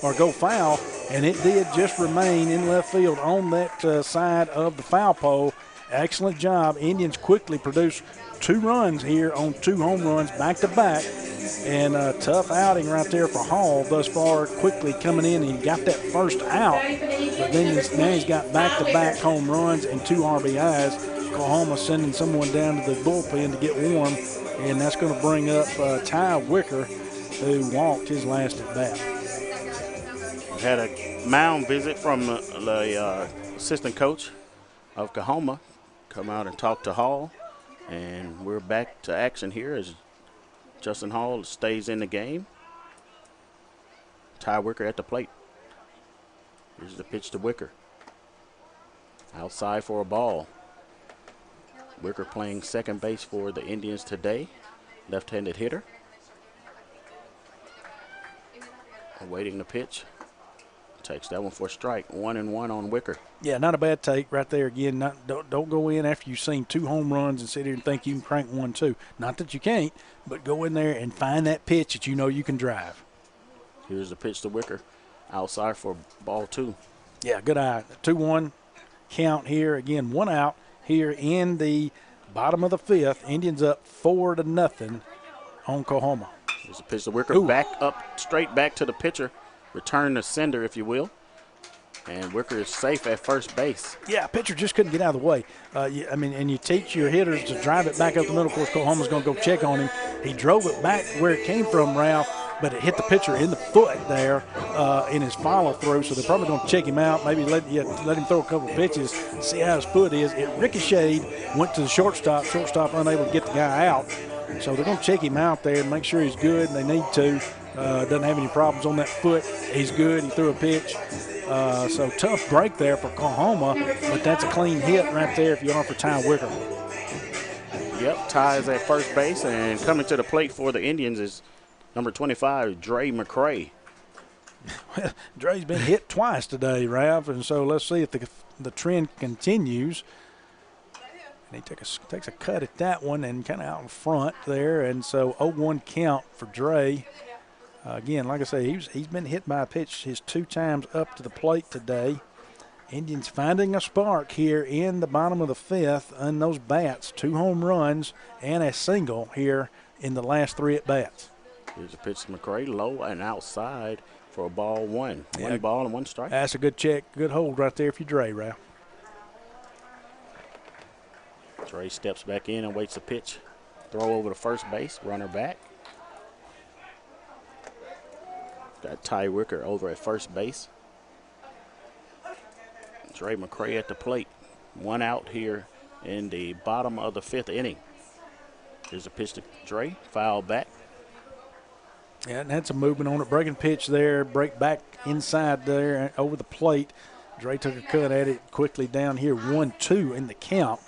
or go foul, and it did just remain in left field on that side of the foul pole. Excellent job. Indians quickly produced 2 runs here on 2 home runs back-to-back. And a tough outing right there for Hall thus far, quickly coming in, and he got that first out. But then now he's got back-to-back home runs and 2 RBIs. Coahoma sending someone down to the bullpen to get warm, and that's going to bring up Ty Wicker, who walked his last at bat. We had a mound visit from the assistant coach of Coahoma come out and talk to Hall, and we're back to action here as Justin Hall stays in the game. Ty Wicker at the plate. Here's the pitch to Wicker. Outside for a ball. Wicker playing second base for the Indians today. Left-handed hitter. Awaiting the pitch. Takes that one for a strike. 1-1 on Wicker. Yeah, not a bad take right there. Again, don't go in after you've seen 2 home runs and sit here and think you can crank 1, 2. Not that you can't, but go in there and find that pitch that you know you can drive. Here's the pitch to Wicker. Outside for ball 2. Yeah, good eye. 2-1 count here. Again, 1 out here in the bottom of the 5th. Indians up 4-0 on Coahoma. Here's the pitch to Wicker. Back up, straight back to the pitcher. Return to sender, if you will. And Wicker is safe at first base. Yeah, pitcher just couldn't get out of the way. And you teach your hitters to drive it back up the middle. Of course, Coahoma's going to go check on him. He drove it back where it came from, Ralph, but it hit the pitcher in the foot there in his follow-through. So they're probably going to check him out, maybe let him throw a couple of pitches, see how his foot is. It ricocheted, went to the shortstop. Shortstop unable to get the guy out. So they're going to check him out there and make sure he's good, and they need to. Doesn't have any problems on that foot. He's good. He threw a pitch. So tough break there for Coahoma, but that's a clean hit right there if you are for Ty Wicker. Yep, Ty is at first base, and coming to the plate for the Indians is number 25, Dre McCray. Dre's been hit twice today, Ralph, and so let's see if the trend continues. And he takes a cut at that one and kind of out in front there, and so 0-1 count for Dre. Again, like I say, he's been hit by a pitch his 2 times up to the plate today. Indians finding a spark here in the bottom of the 5th on those bats. 2 home runs and a single here in the last 3 at-bats. Here's a pitch to McCray, low and outside for a ball 1. 1 ball and 1 strike. That's a good check, good hold right there if you're Dre, Ralph. Dre steps back in and waits the pitch. Throw over to first base, runner back. Got Ty Wicker over at first base. Dre McCray at the plate. 1 out here in the bottom of the 5th inning. Here's a pitch to Dre, foul back. Yeah, and had some movement on it. Breaking pitch there, break back inside there over the plate. Dre took a cut at it quickly down here, 1-2 in the count.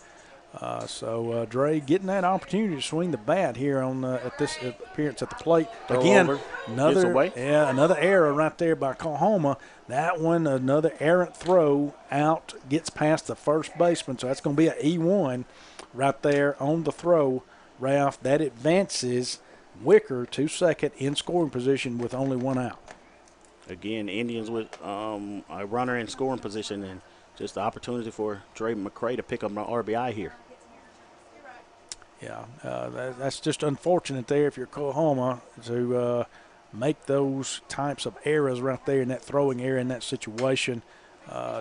So Dre getting that opportunity to swing the bat here on at this appearance at the plate. Again, another error right there by Coahoma. That one, another errant throw out, gets past the first baseman. So that's going to be an E1 right there on the throw, Ralph. That advances Wicker to second in scoring position with only 1 out. Again, Indians with a runner in scoring position, and just the opportunity for Dre McCray to pick up an RBI here. Yeah, that's just unfortunate there if you're Coahoma to make those types of errors right there in that throwing area in that situation.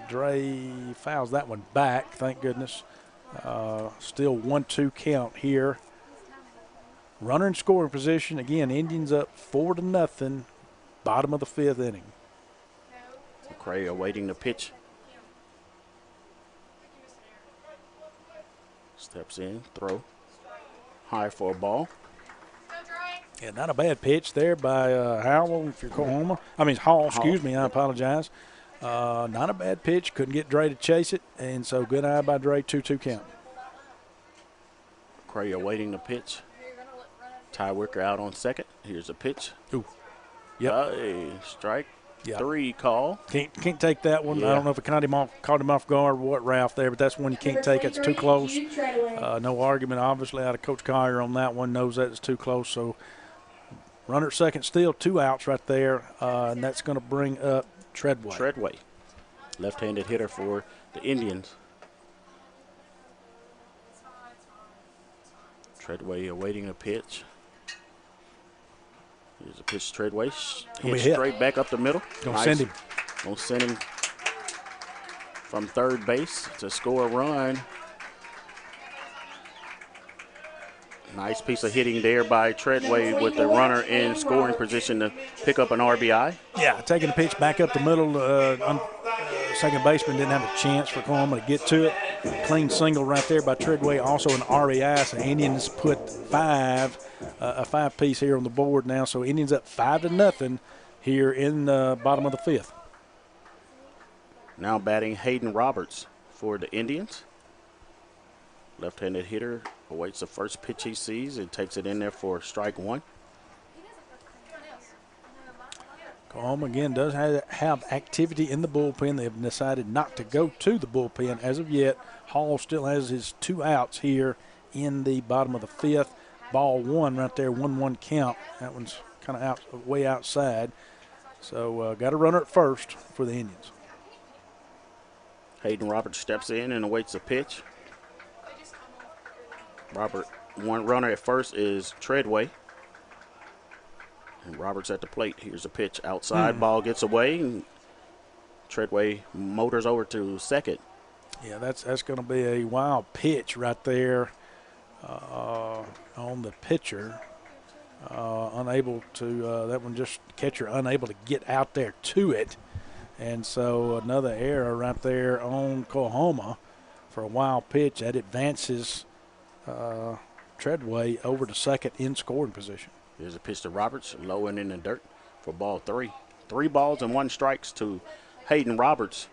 Dre fouls that one back, thank goodness. Still 1-2 count here. Runner in scoring position. Again, Indians up 4-0, bottom of the 5th inning. McCray awaiting the pitch. Steps in, throw. High for a ball. Yeah, not a bad pitch there by Howell, if you're Coahoma. Hall, excuse me, I apologize. Not a bad pitch. Couldn't get Dre to chase it, and so good eye by Dre, 2-2 count. McCray awaiting the pitch. Ty Wicker out on second. Here's a pitch. Ooh. Yep. Strike. Yep. 3 call. Can't take that one. Yeah. I don't know if it caught him off guard or what, Ralph, there, but that's one you can't take. It's too close. No argument, obviously, out of Coach Collier on that one. Knows that it's too close. So runner at second still, 2 outs right there, and that's going to bring up Treadway. Left-handed hitter for the Indians. Treadway awaiting a pitch. Here's a pitch. Treadway hit straight back up the middle. Don't send him. Don't send him from third base to score a run. Nice piece of hitting there by Treadway with the runner in scoring position to pick up an RBI. Yeah, taking the pitch back up the middle. Second baseman didn't have a chance for Coahoma to get to it. Clean single right there by Treadway, also an RBI. So Indians put a 5-piece here on the board now. So Indians up 5-0 here in the bottom of the 5th. Now batting Hayden Roberts for the Indians. Left-handed hitter awaits the first pitch he sees and takes it in there for strike 1. Coahoma, again, does have activity in the bullpen. They have decided not to go to the bullpen as of yet. Hall still has his 2 outs here in the bottom of the 5th. Ball 1 right there, 1-1 count. That one's kind of way outside. So got a runner at first for the Indians. Hayden Roberts steps in and awaits a pitch. One runner at first is Treadway. And Roberts at the plate. Here's a pitch outside. Ball gets away. And Treadway motors over to second. Yeah, that's going to be a wild pitch right there on the pitcher. Unable to, that one just catcher unable to get out there to it. And so another error right there on Coahoma for a wild pitch. That advances Treadway over to second in scoring position. Here's a pitch to Roberts, low and in the dirt for ball 3. 3 balls and 1 strikes to Hayden Roberts.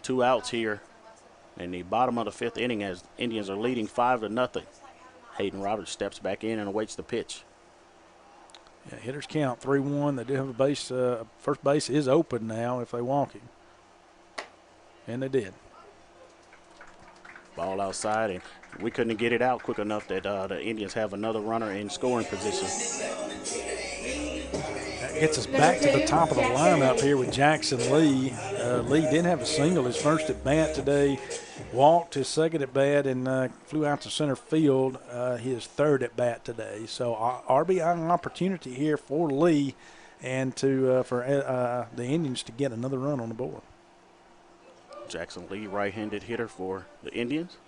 2 outs here in the bottom of the 5th inning as Indians are leading 5-0. Hayden Roberts steps back in and awaits the pitch. Yeah, hitters count 3-1. They do have a base. First base is open now if they walk him. And they did. Ball outside, and we couldn't get it out quick enough that the Indians have another runner in scoring position. That gets us back to the top of the lineup here with Jackson Lee. Lee didn't have a single his first at bat today. Walked his second at bat and flew out to center field his third at bat today. So RBI opportunity here for Lee and for the Indians to get another run on the board. Jackson Lee, right-handed hitter for the Indians.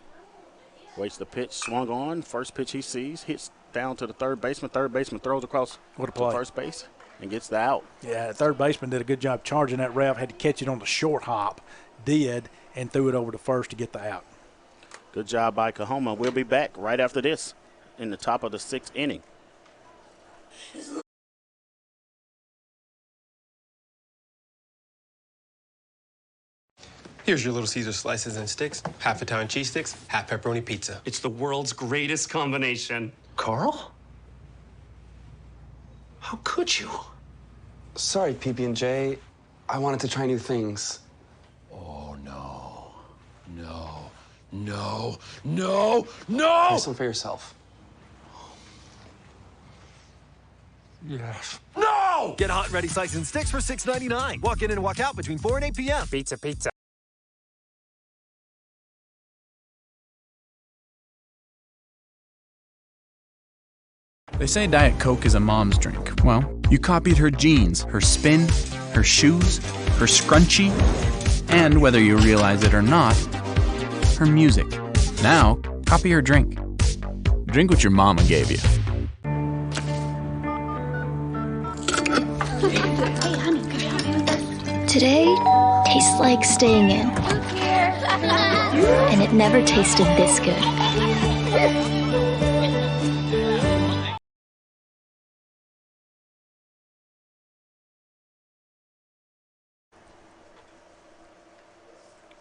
Waits the pitch, swung on. First pitch he sees, hits down to the third baseman. Third baseman throws across to first base and gets the out. Yeah, third baseman did a good job charging that route. Had to catch it on the short hop, and threw it over to first to get the out. Good job by Coahoma. We'll be back right after this in the top of the 6th inning. Here's your Little Caesar slices and sticks, half Italian cheese sticks, half pepperoni pizza. It's the world's greatest combination. Carl? How could you? Sorry, PB&J. I wanted to try new things. Oh, no. No. No. No. No! Have some for yourself. Yes. No! Get hot and ready slice and sticks for $6.99. Walk in and walk out between 4 and 8 p.m. Pizza, pizza. They say Diet Coke is a mom's drink. Well, you copied her jeans, her spin, her shoes, her scrunchie, and whether you realize it or not, her music. Now, copy her drink. Drink what your mama gave you. Hey, honey, can I help you with this? Today tastes like staying in. And it never tasted this good.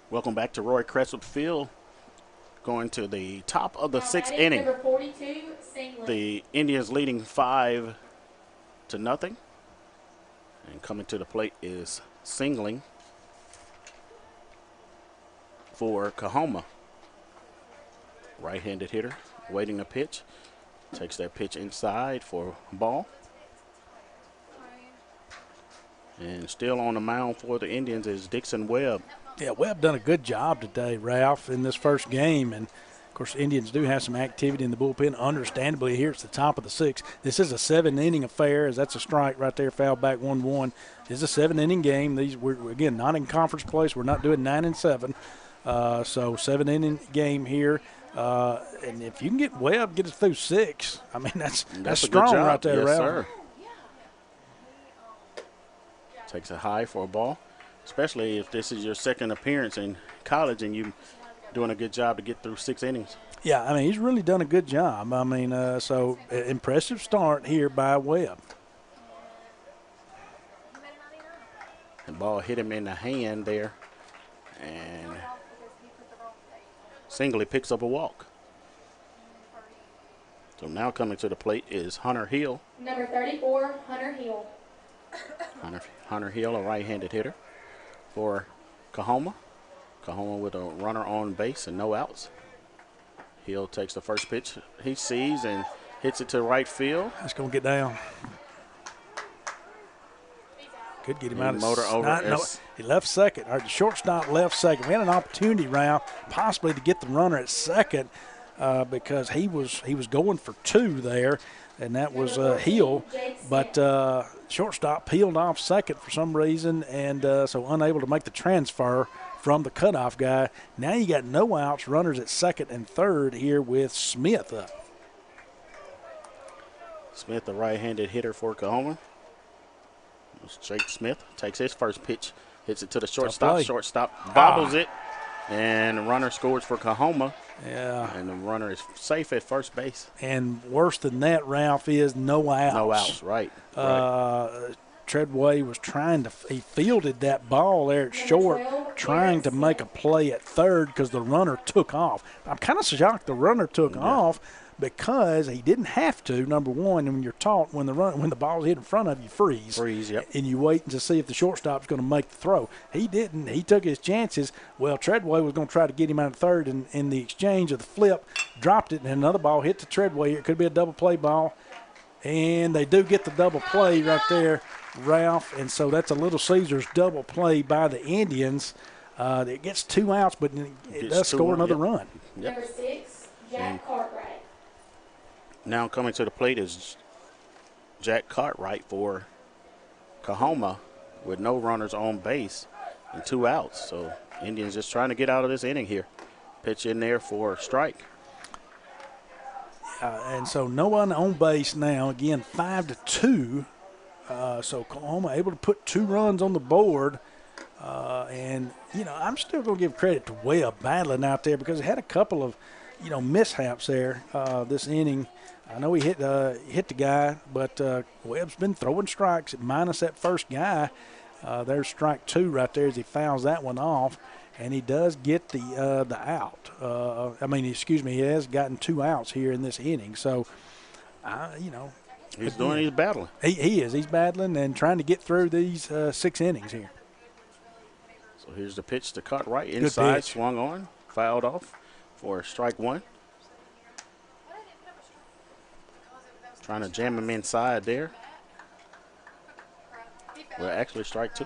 Welcome back to Roy Crestwood Field. Going to the top of the sixth Athletic, inning. number 42, Singlet. The Indians leading 5-0. And coming to the plate is Singling for Coahoma. Right-handed hitter, waiting a pitch. Takes that pitch inside for ball. And still on the mound for the Indians is Dixon Webb. Yeah, Webb done a good job today, Ralph, in this first game. And, of course, the Indians do have some activity in the bullpen. Understandably, here it's the top of the sixth. This is a 7-inning affair, as that's a strike right there, foul back 1-1. This is a 7-inning game. We're, again, not in conference place. We're not doing 9 and 7. So 7-inning game here. And if you can get Webb, get us through 6, I mean, that's strong right there, yes, Ralph. Sir. Takes a high for a ball, especially if this is your second appearance in college and you doing a good job to get through 6 innings. Yeah, I mean, he's really done a good job. I mean, so impressive start here by Webb. The ball hit him in the hand there, and Singley picks up a walk. So now coming to the plate is Hunter Hill. Number 34, Hunter Hill. Hunter Hill, a right-handed hitter for Coahoma. Coahoma with a runner on base and no outs. Hill takes the first pitch he sees and hits it to right field. That's going to get down. Could get him out of motor over. No, he left second. Or the shortstop left second. We had an opportunity, Ralph, possibly to get the runner at second because he was going for 2 there, and that was Hill. But shortstop peeled off second for some reason, and so unable to make the transfer from the cutoff guy. Now you got no outs, runners at second and third here with Smith up. Smith, the right-handed hitter for Coahoma. Jake Smith takes his first pitch, hits it to the shortstop. Shortstop bobbles it, and the runner scores for Coahoma. Yeah. And the runner is safe at first base. And worse than that, Ralph, is no outs. No outs, right. Treadway was he fielded that ball there at short, trying to make a play at third because the runner took off. I'm kind of shocked the runner took off because he didn't have to, number one, and when you're taught when the ball's hit in front of you, freeze. Yep. And you wait to see if the shortstop's going to make the throw. He didn't. He took his chances. Well, Treadway was going to try to get him out of third, and in the exchange of the flip, dropped it, and another ball hit to Treadway. It could be a double play ball. And they do get the double play right there, Ralph. And so that's a Little Caesars double play by the Indians. It gets 2 outs, but it does score another run. Yep. Number 6, Jack Cartwright. Now coming to the plate is Jack Cartwright for Coahoma with no runners on base and 2 outs. So Indians just trying to get out of this inning here. Pitch in there for strike. And so no one on base now. Again, 5-2. So Coahoma able to put 2 runs on the board. And, I'm still going to give credit to Webb battling out there because he had a couple of, mishaps there this inning. I know he hit the guy, but Webb's been throwing strikes minus that first guy. There's strike 2 right there as he fouls that one off, and he does get the out. He has gotten 2 outs here in this inning. So, he's battling. He is. He's battling and trying to get through these 6 innings here. So here's the pitch to Cartwright inside, swung on, fouled off for strike 1. Trying to jam him inside there. Well, actually strike 2.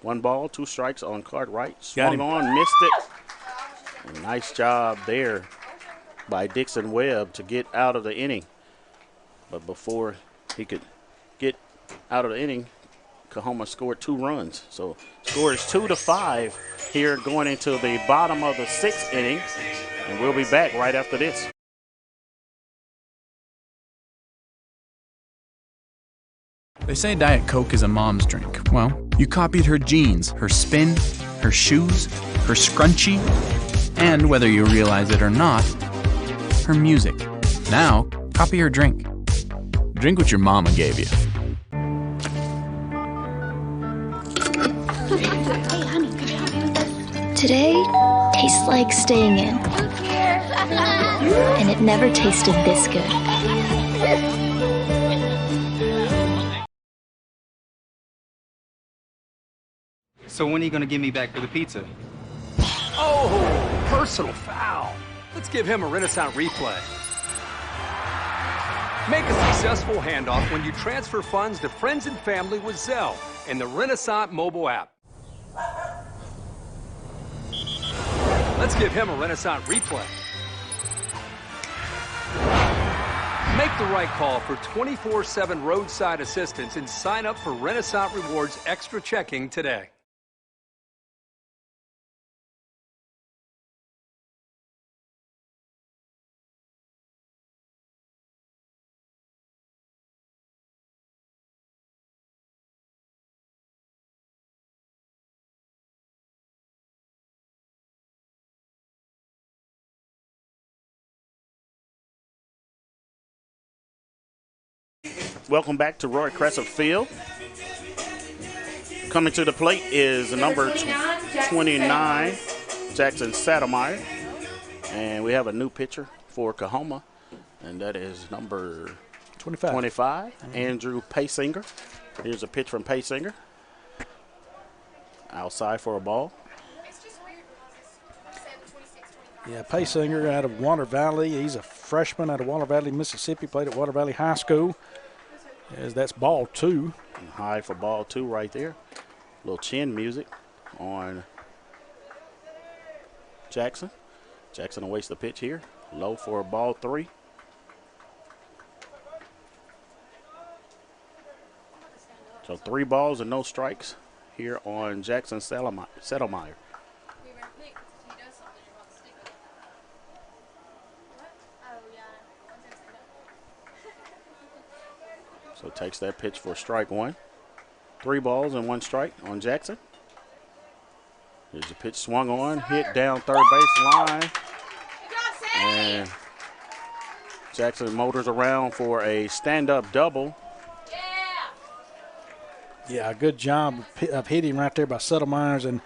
1 ball, 2 strikes on Cartwright. Swung on, missed it. And nice job there by Dixon Webb to get out of the inning. But before he could get out of the inning, Coahoma scored 2 runs. So score is 2-5 here going into the bottom of the 6th inning. And we'll be back right after this. They say Diet Coke is a mom's drink. Well, you copied her jeans, her spin, her shoes, her scrunchie, and whether you realize it or not, her music. Now, copy her drink. Drink what your mama gave you. Hey, honey, today tastes like staying in. And it never tasted this good. So when are you gonna give me back for the pizza? Oh, personal foul. Let's give him a Renaissance replay. Make a successful handoff when you transfer funds to friends and family with Zelle in the Renaissance mobile app. Let's give him a Renaissance replay. Make the right call for 24/7 roadside assistance and sign up for Renaissance Rewards Extra Checking today. Welcome back to Roy Crescent Field. Coming to the plate is number 29, Jackson Saddlemeyer. And we have a new pitcher for Coahoma, and that is number 25, Andrew Paysinger. Here's a pitch from Paysinger. Outside for a ball. Yeah, Paysinger out of Water Valley. He's a freshman out of Water Valley, Mississippi. Played at Water Valley High School. As that's ball 2. And high for ball 2 right there. Little chin music on Jackson. Jackson awaits the pitch here. Low for ball 3. So 3 balls and no strikes here on Jackson Saddlemeyer. So takes that pitch for strike 1. 3 balls and 1 strike on Jackson. Here's a pitch swung on, hit down third base line. And Jackson motors around for a stand-up double. Yeah, good job of hitting right there by Settlemeyers, and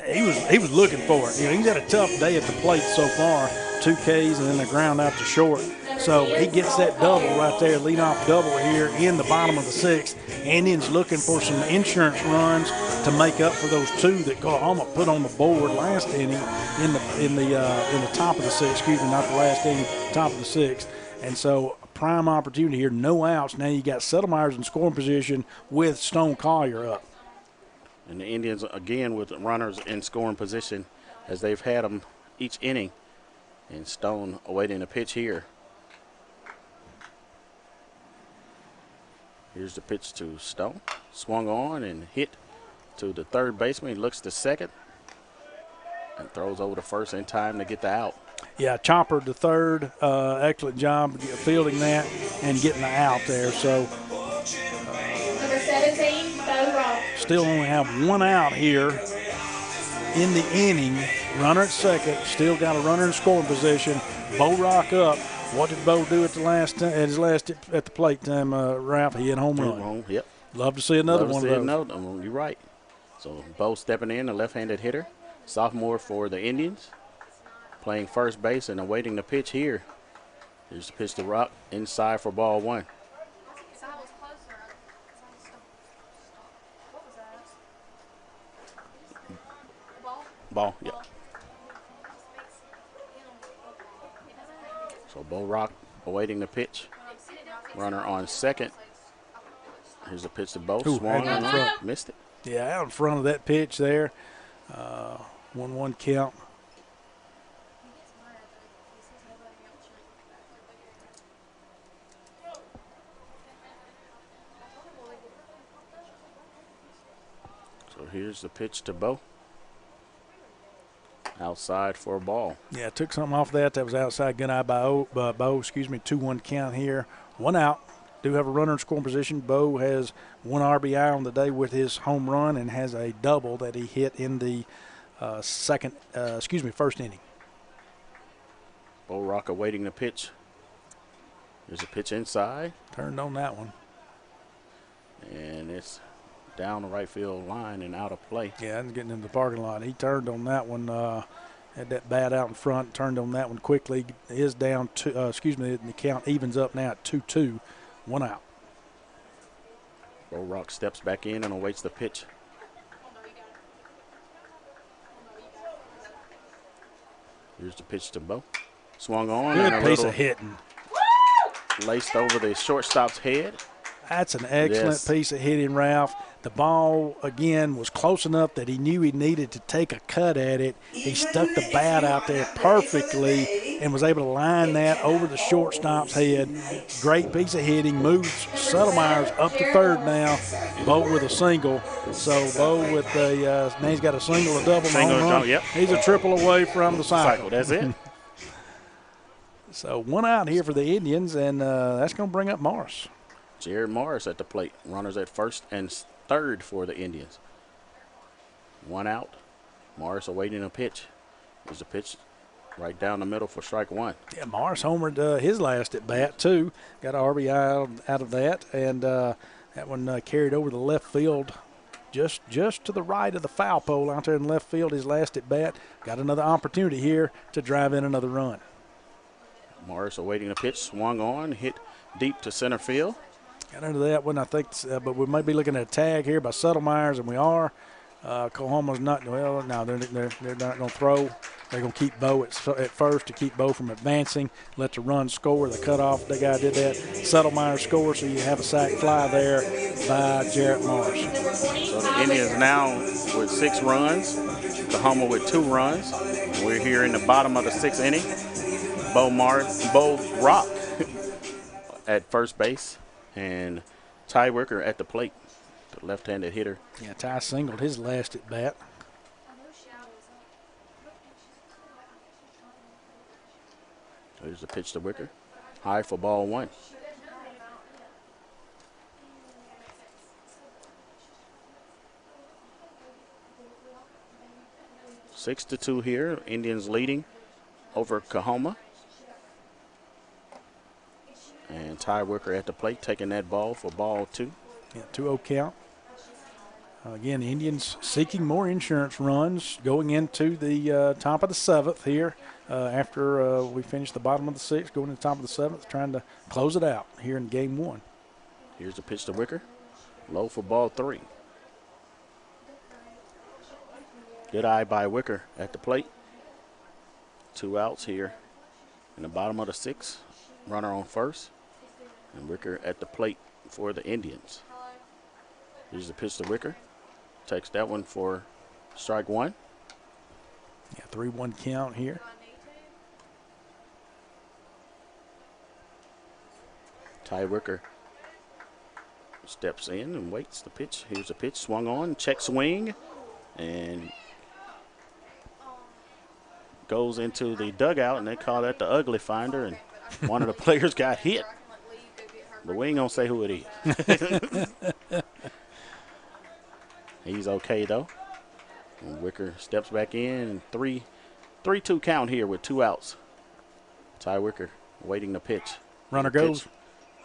he was looking for it. You know, he's had a tough day at the plate so far. 2 Ks and then a ground out to short. So he gets that double right there, leadoff double here in the bottom of the 6th. Indians looking for some insurance runs to make up for those 2 that Coahoma put on the board last inning in the top of the 6th. Excuse me, not the last inning, top of the 6th. And so a prime opportunity here, no outs. Now you got Settlemeyers in scoring position with Stone Collier up. And the Indians again with runners in scoring position as they've had them each inning. And Stone awaiting a pitch here. Here's the pitch to Stone. Swung on and hit to the third baseman. He looks to second and throws over to first in time to get the out. Yeah, chopper to third. Excellent job fielding that and getting the out there. So Number 17, Bo Rock. still only have 1 out here in the inning. Runner at second. Still got a runner in scoring position. Bo Rock up. What did Bo do at the plate time, Ralph? He hit home run. Yep. Love to see another one of those. You're right. So Bo stepping in, a left-handed hitter, sophomore for the Indians, playing first base and awaiting the pitch here. Here's the pitch to Rock inside for ball 1. Ball, yep. So Bo Rock awaiting the pitch. Runner on second. Here's a pitch to Bo. Swung in front. Missed it. Yeah, out in front of that pitch there. 1-1 count. So here's the pitch to Bo. Outside for a ball. Yeah, took something off that. That was outside. Good eye by Bo. 2-1 count here. 1 out. do have a runner in scoring position. Bo has 1 RBI on the day with his home run and has a double that he hit in the first inning. Bo Rock awaiting the pitch. There's a pitch inside. Turned on that one. And it's down the right field line and out of play. Yeah, and getting in the parking lot. He turned on that one. Had that bat out in front. Turned on that one quickly. Is down to. The count evens up now at 2-2. 1 out. Bo Rock steps back in and awaits the pitch. Here's the pitch to Bo. Swung on. Good and a piece little of hitting. Laced over the shortstop's head. That's an excellent piece of hitting, Ralph. The ball, again, was close enough that he knew he needed to take a cut at it. He stuck the bat out there perfectly and was able to line that over the shortstop's head. Great piece of hitting. Moves Settlemyers up to third now. Bo with a single. So Bo with the now he's got a single, a double, Single, home run. yep. He's a triple away from the cycle. That's it. So 1 out here for the Indians, and that's going to bring up Morris. Jared Morris at the plate. Runners at first and third for the Indians. 1 out. Morris awaiting a pitch. There's a pitch right down the middle for strike 1. Yeah, Morris homered his last at bat, too. Got an RBI out of that, and that one carried over the left field just to the right of the foul pole out there in left field, his last at bat. Got another opportunity here to drive in another run. Morris awaiting a pitch. Swung on, hit deep to center field. Got into that one, I think, but we might be looking at a tag here by Settlemyers, and we are. Coahoma's not, well, no, they're not going to throw. They're going to keep Bo at first to keep Bo from advancing, let the run score. The cutoff, the guy did that. Settlemyers score, so you have a sac fly there by Jarrett Morris. So the Indians now with 6 runs, Coahoma with 2 runs. We're here in the bottom of the 6th inning. Bo Rock at first base. And Ty Wicker at the plate, the left-handed hitter. Yeah, Ty singled his last at bat. There's the pitch to Wicker. High for ball 1. Six to 2 here. Indians leading over Coahoma. And Ty Wicker at the plate, taking that ball for ball 2. Yeah, 2-0 count. Again, the Indians seeking more insurance runs going into the top of the 7th here after we finish the bottom of the 6th, going to the top of the 7th, trying to close it out here in game 1. Here's the pitch to Wicker. Low for ball 3. Good eye by Wicker at the plate. 2 outs here in the bottom of the 6th. Runner on first. And Wicker at the plate for the Indians. Here's the pitch to Wicker. Takes that one for strike 1. Yeah, 3-1 count here. Ty Wicker steps in and waits the pitch. Here's the pitch, swung on, check swing, and goes into the dugout, and they call that the ugly finder, and one of the players got hit. But we ain't gonna say who it is. He's okay though. And Wicker steps back in, and 3-2 count here with 2 outs. Ty Wicker waiting the pitch. Runner goes. Pitch.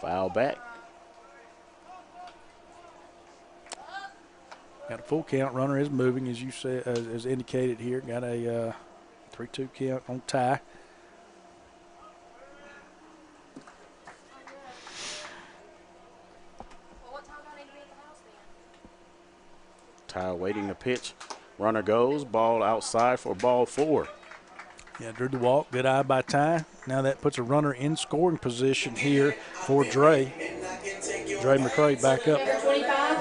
Foul back. Got a full count. Runner is moving, as you said, as indicated here. Got a 3-2 count on Ty. Ty waiting the pitch. Runner goes. Ball outside for ball 4. Yeah, drew the walk. Good eye by Ty. Now that puts a runner in scoring position here for Dre. Dre McCray back up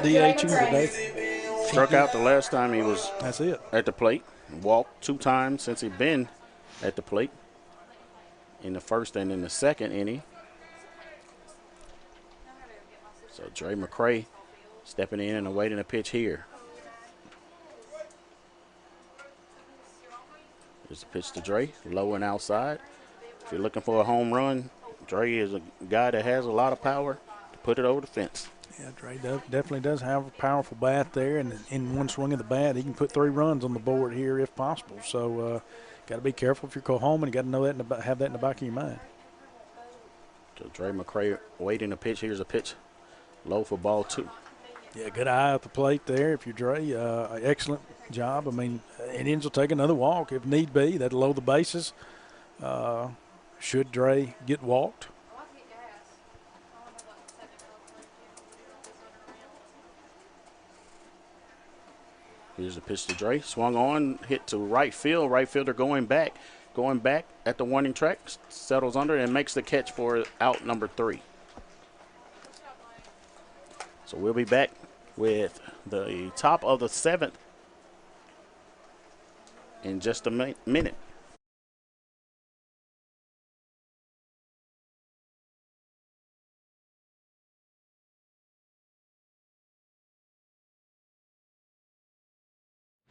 DHing today. Struck out the last time he was at the plate. Walked 2 times since he's been at the plate. In the first and in the second inning. So Dre McCray stepping in and awaiting a pitch here. There's a pitch to Dre, low and outside. If you're looking for a home run, Dre is a guy that has a lot of power. put it over the fence. Yeah, Dre definitely does have a powerful bat there, and in one swing of the bat, he can put 3 runs on the board here if possible. So, got to be careful if you're Coahoma, and you got to know that have that in the back of your mind. So Dre McCray waiting the pitch. Here's a pitch, low for ball 2. Yeah, good eye at the plate there. If you're Dre, excellent job. I mean, Indians will take another walk if need be. That'll load the bases. Should Dre get walked? Here's a pitch to Dre. Swung on, hit to right field. Right fielder going back at the warning track, settles under and makes the catch for out number 3. So we'll be back with the top of the 7th in just a minute.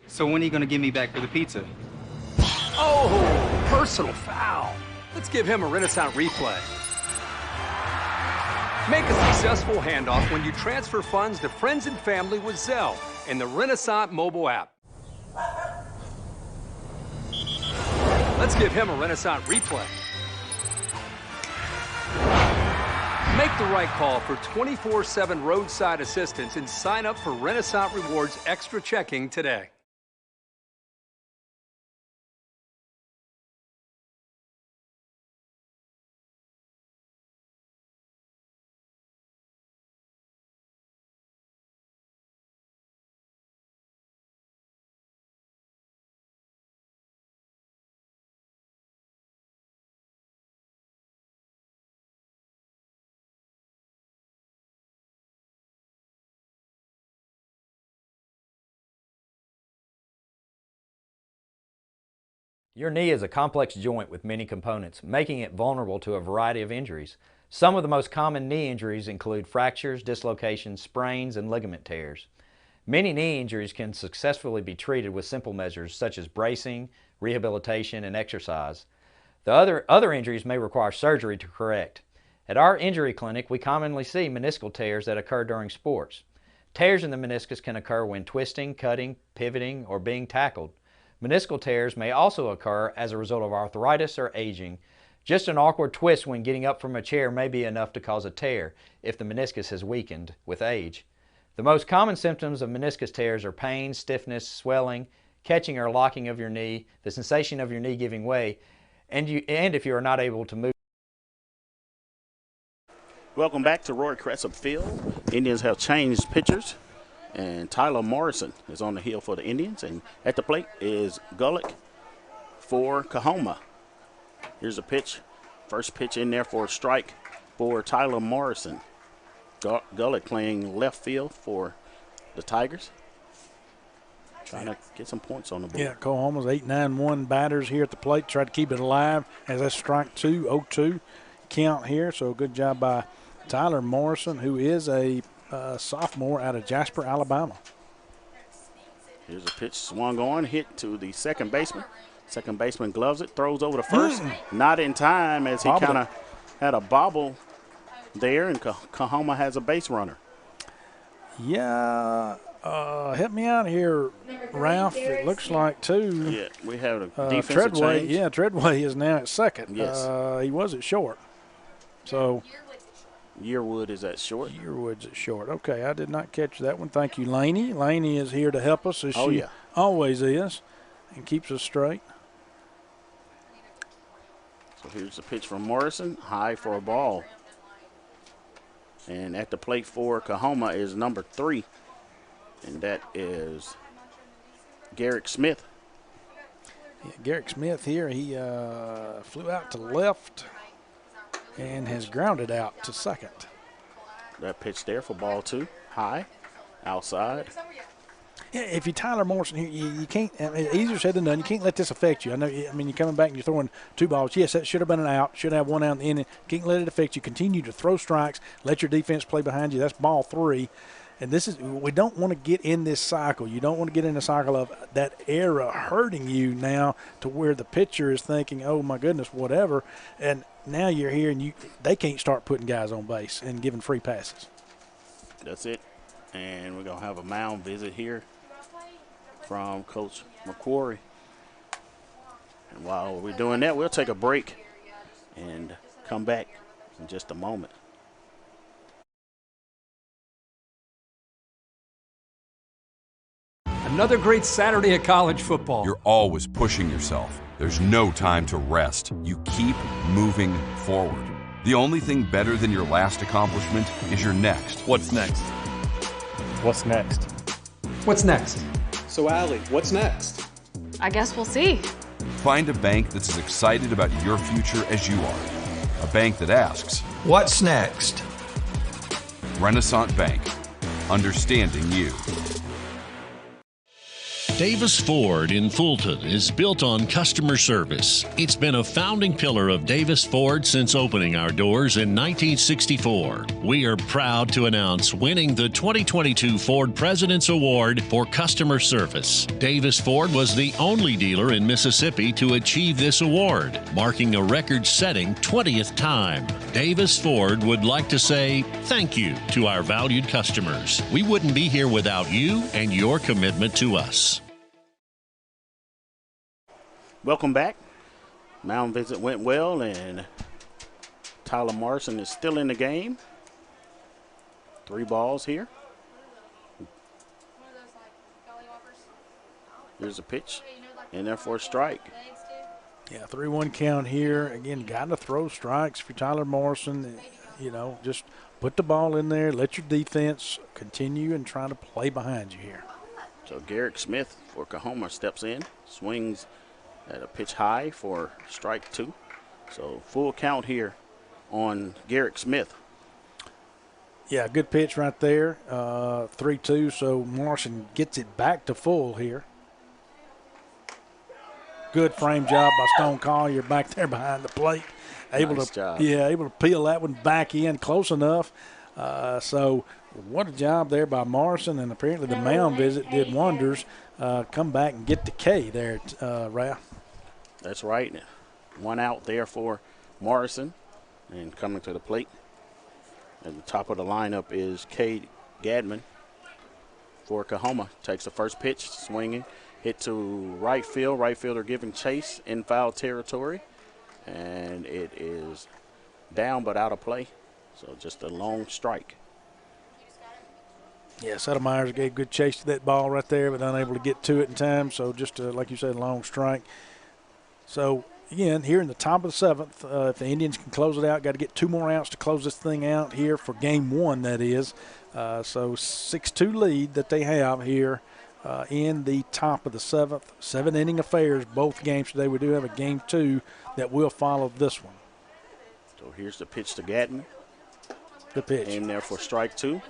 So when are you going to give me back for the pizza? Oh, personal foul. Let's give him a Renaissance replay. Make a successful handoff when you transfer funds to friends and family with Zelle and the Renaissance mobile app. Let's give him a Renaissance replay. Make the right call for 24/7 roadside assistance and sign up for Renaissance Rewards Extra Checking today. Your knee is a complex joint with many components, making it vulnerable to a variety of injuries. Some of the most common knee injuries include fractures, dislocations, sprains, and ligament tears. Many knee injuries can successfully be treated with simple measures such as bracing, rehabilitation, and exercise. The other injuries may require surgery to correct. At our injury clinic, we commonly see meniscal tears that occur during sports. Tears in the meniscus can occur when twisting, cutting, pivoting, or being tackled. Meniscal tears may also occur as a result of arthritis or aging. Just an awkward twist when getting up from a chair may be enough to cause a tear if the meniscus has weakened with age. The most common symptoms of meniscus tears are pain, stiffness, swelling, catching or locking of your knee, the sensation of your knee giving way, and if you are not able to move. Welcome back to Roy Cressup Field. Indians have changed pitchers, and Tyler Morrison is on the hill for the Indians, and at the plate is Gullick for Coahoma. Here's a pitch. First pitch in there for a strike for Tyler Morrison. Gullick playing left field for the Tigers. Trying to get some points on the board. Yeah, Coahoma's 8-9-1 batters here at the plate. Try to keep it alive as that's strike 2, 0-2 count here. So good job by Tyler Morrison, who is a sophomore out of Jasper, Alabama. Here's a pitch swung on, hit to the second baseman. Second baseman gloves it, throws over to first. Not in time as he kind of had a bobble there, and Coahoma has a base runner. Yeah, help me out here, Ralph. It looks like two. Yeah, we have a defensive Treadway. change. Yeah, Treadway is now at second. Yes. He was at short. So Yearwood is at short. Yearwood's at short. Okay, I did not catch that one. Thank you, Laney. Laney is here to help us, as she always is, and keeps us straight. So here's the pitch from Morrison, high for a ball. And at the plate for Coahoma is number 3, and that is Garrick Smith. Yeah, Garrick Smith here, he flew out to left and has grounded out to second. That pitch there for ball 2, high, outside. Yeah, if you Tyler Morrison here, you can't. Easier said than done. You can't let this affect you. I know. I mean, you're coming back and you're throwing 2 balls. Yes, that should have been an out. Should have 1 out in the inning. Can't let it affect you. Continue to throw strikes. Let your defense play behind you. That's ball 3. And this is, we don't want to get in this cycle. You don't want to get in the cycle of that era hurting you now to where the pitcher is thinking, oh my goodness, whatever. And now you're here and they can't start putting guys on base and giving free passes. That's it. And we're going to have a mound visit here from Coach McQuarrie. And while we're doing that, we'll take a break and come back in just a moment. Another great Saturday of college football. You're always pushing yourself. There's no time to rest. You keep moving forward. The only thing better than your last accomplishment is your next. What's next? What's next? What's next? So, Allie, what's next? I guess we'll see. Find a bank that's as excited about your future as you are. A bank that asks, What's next? Renaissance Bank. Understanding you. Davis Ford in Fulton is built on customer service. It's been a founding pillar of Davis Ford since opening our doors in 1964. We are proud to announce winning the 2022 Ford President's Award for customer service. Davis Ford was the only dealer in Mississippi to achieve this award, marking a record-setting 20th time. Davis Ford would like to say thank you to our valued customers. We wouldn't be here without you and your commitment to us. Welcome back. Mound visit went well, and Tyler Morrison is still in the game. 3 balls here. Here's a pitch, and there for a strike. Yeah, 3-1 count here. Again, got to throw strikes for Tyler Morrison. You know, just put the ball in there, let your defense continue and try to play behind you here. So Garrick Smith for Coahoma steps in, swings at a pitch high for strike 2. So full count here on Garrick Smith. Yeah, good pitch right there. 3-2, so Morrison gets it back to full here. Good frame job by Stone Collier back there behind the plate. Nice job. Yeah, able to peel that one back in close enough. So what a job there by Morrison, and apparently the mound visit did wonders. Come back and get the K there, Ralph. That's right. 1 out there for Morrison, and coming to the plate. At the top of the lineup is Cade Gadman for Coahoma. Takes the first pitch, swinging, hit to right field. Right fielder giving chase in foul territory, and it is down but out of play. So just a long strike. Yeah, Settlemyers gave good chase to that ball right there, but unable to get to it in time. So just, like you said, a long strike. So, again, here in the top of the 7th, if the Indians can close it out, got to get 2 more outs to close this thing out here for game 1, that is. So 6-2 lead that they have here in the top of the 7th. 7-inning affairs, both games today. We do have a game 2 that will follow this one. So here's the pitch to Gadman. Good pitch. In there for strike 2.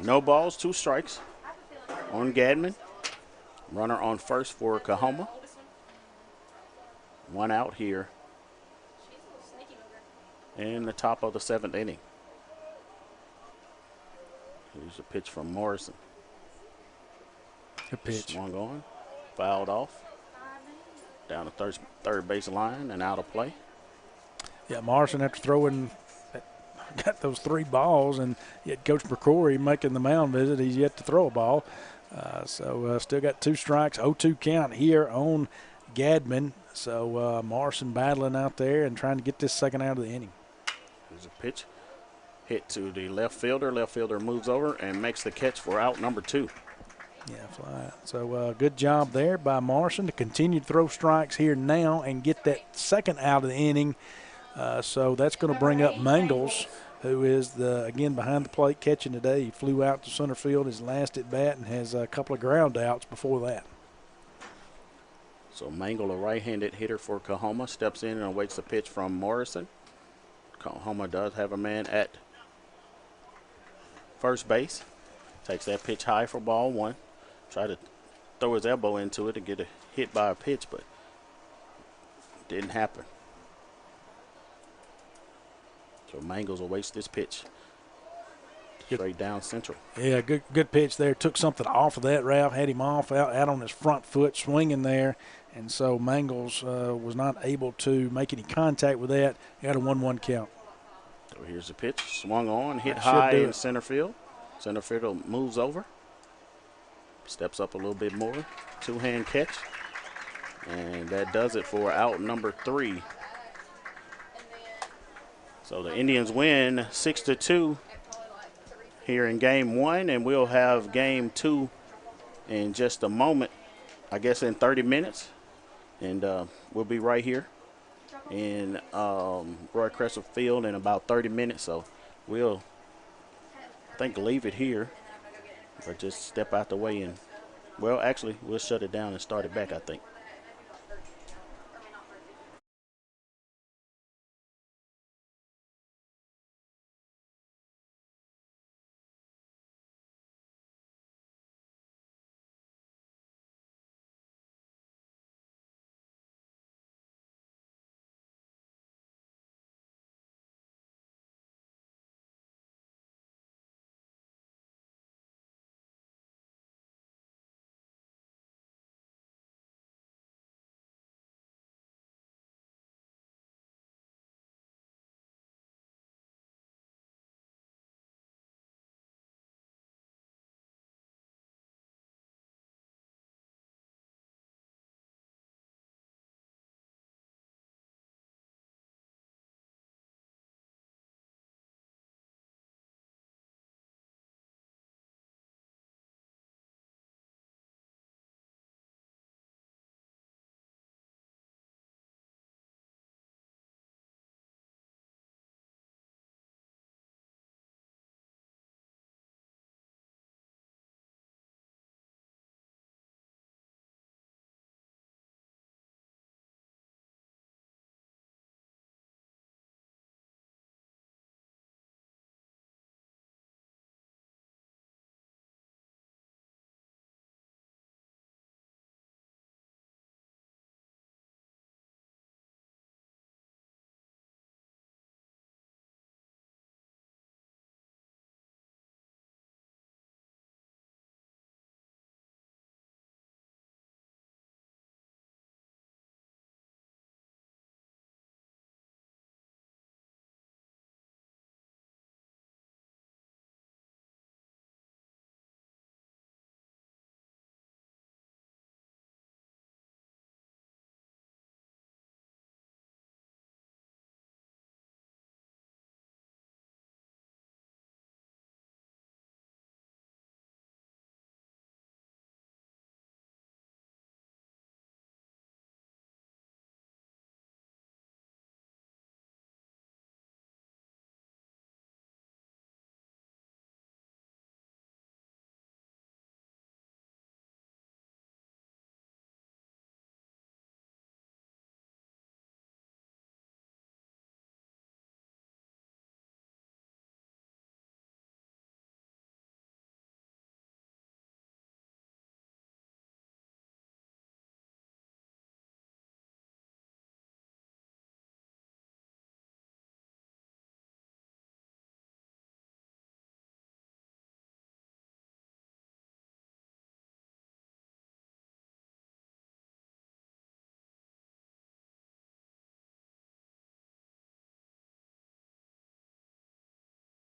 No balls, 2 strikes on Gadman. Runner on first for Coahoma. 1 out here in the top of the 7th inning. Here's a pitch from Morrison. Good pitch. Swung on, fouled off, down the third base line and out of play. Yeah, Morrison after throwing, got those 3 balls, and yet Coach McCrory making the mound visit. He's yet to throw a ball. So still got 2 strikes, 0-2 count here on Gadman. So Morrison battling out there and trying to get this second out of the inning. There's a pitch hit to the left fielder. Left fielder moves over and makes the catch for out number 2. Yeah, fly. So good job there by Morrison to continue to throw strikes here now and get that second out of the inning. So that's going to bring up Mangles, who is, again, behind the plate catching today. He flew out to center field his last at bat and has a couple of ground outs before that. So Mangle, a right-handed hitter for Coahoma, steps in and awaits the pitch from Morrison. Coahoma does have a man at first base. Takes that pitch high for ball 1. Try to throw his elbow into it and get a hit by a pitch, but didn't happen. So Mangles awaits this pitch. Straight down central. Yeah, good pitch there. Took something off of that route, had him off out on his front foot, swinging there. And so Mangles was not able to make any contact with that. Got a 1-1 count. So here's the pitch. Swung on, hit high in center field. Center fielder moves over. Steps up a little bit more. Two-hand catch. And that does it for out number 3. So the Indians win 6-2 here in game 1, and we'll have game 2 in just a moment, I guess in 30 minutes. And we'll be right here in Roy Crescent Field in about 30 minutes. So we'll, I think, leave it here or just step out the way and, well, actually, we'll shut it down and start it back, I think.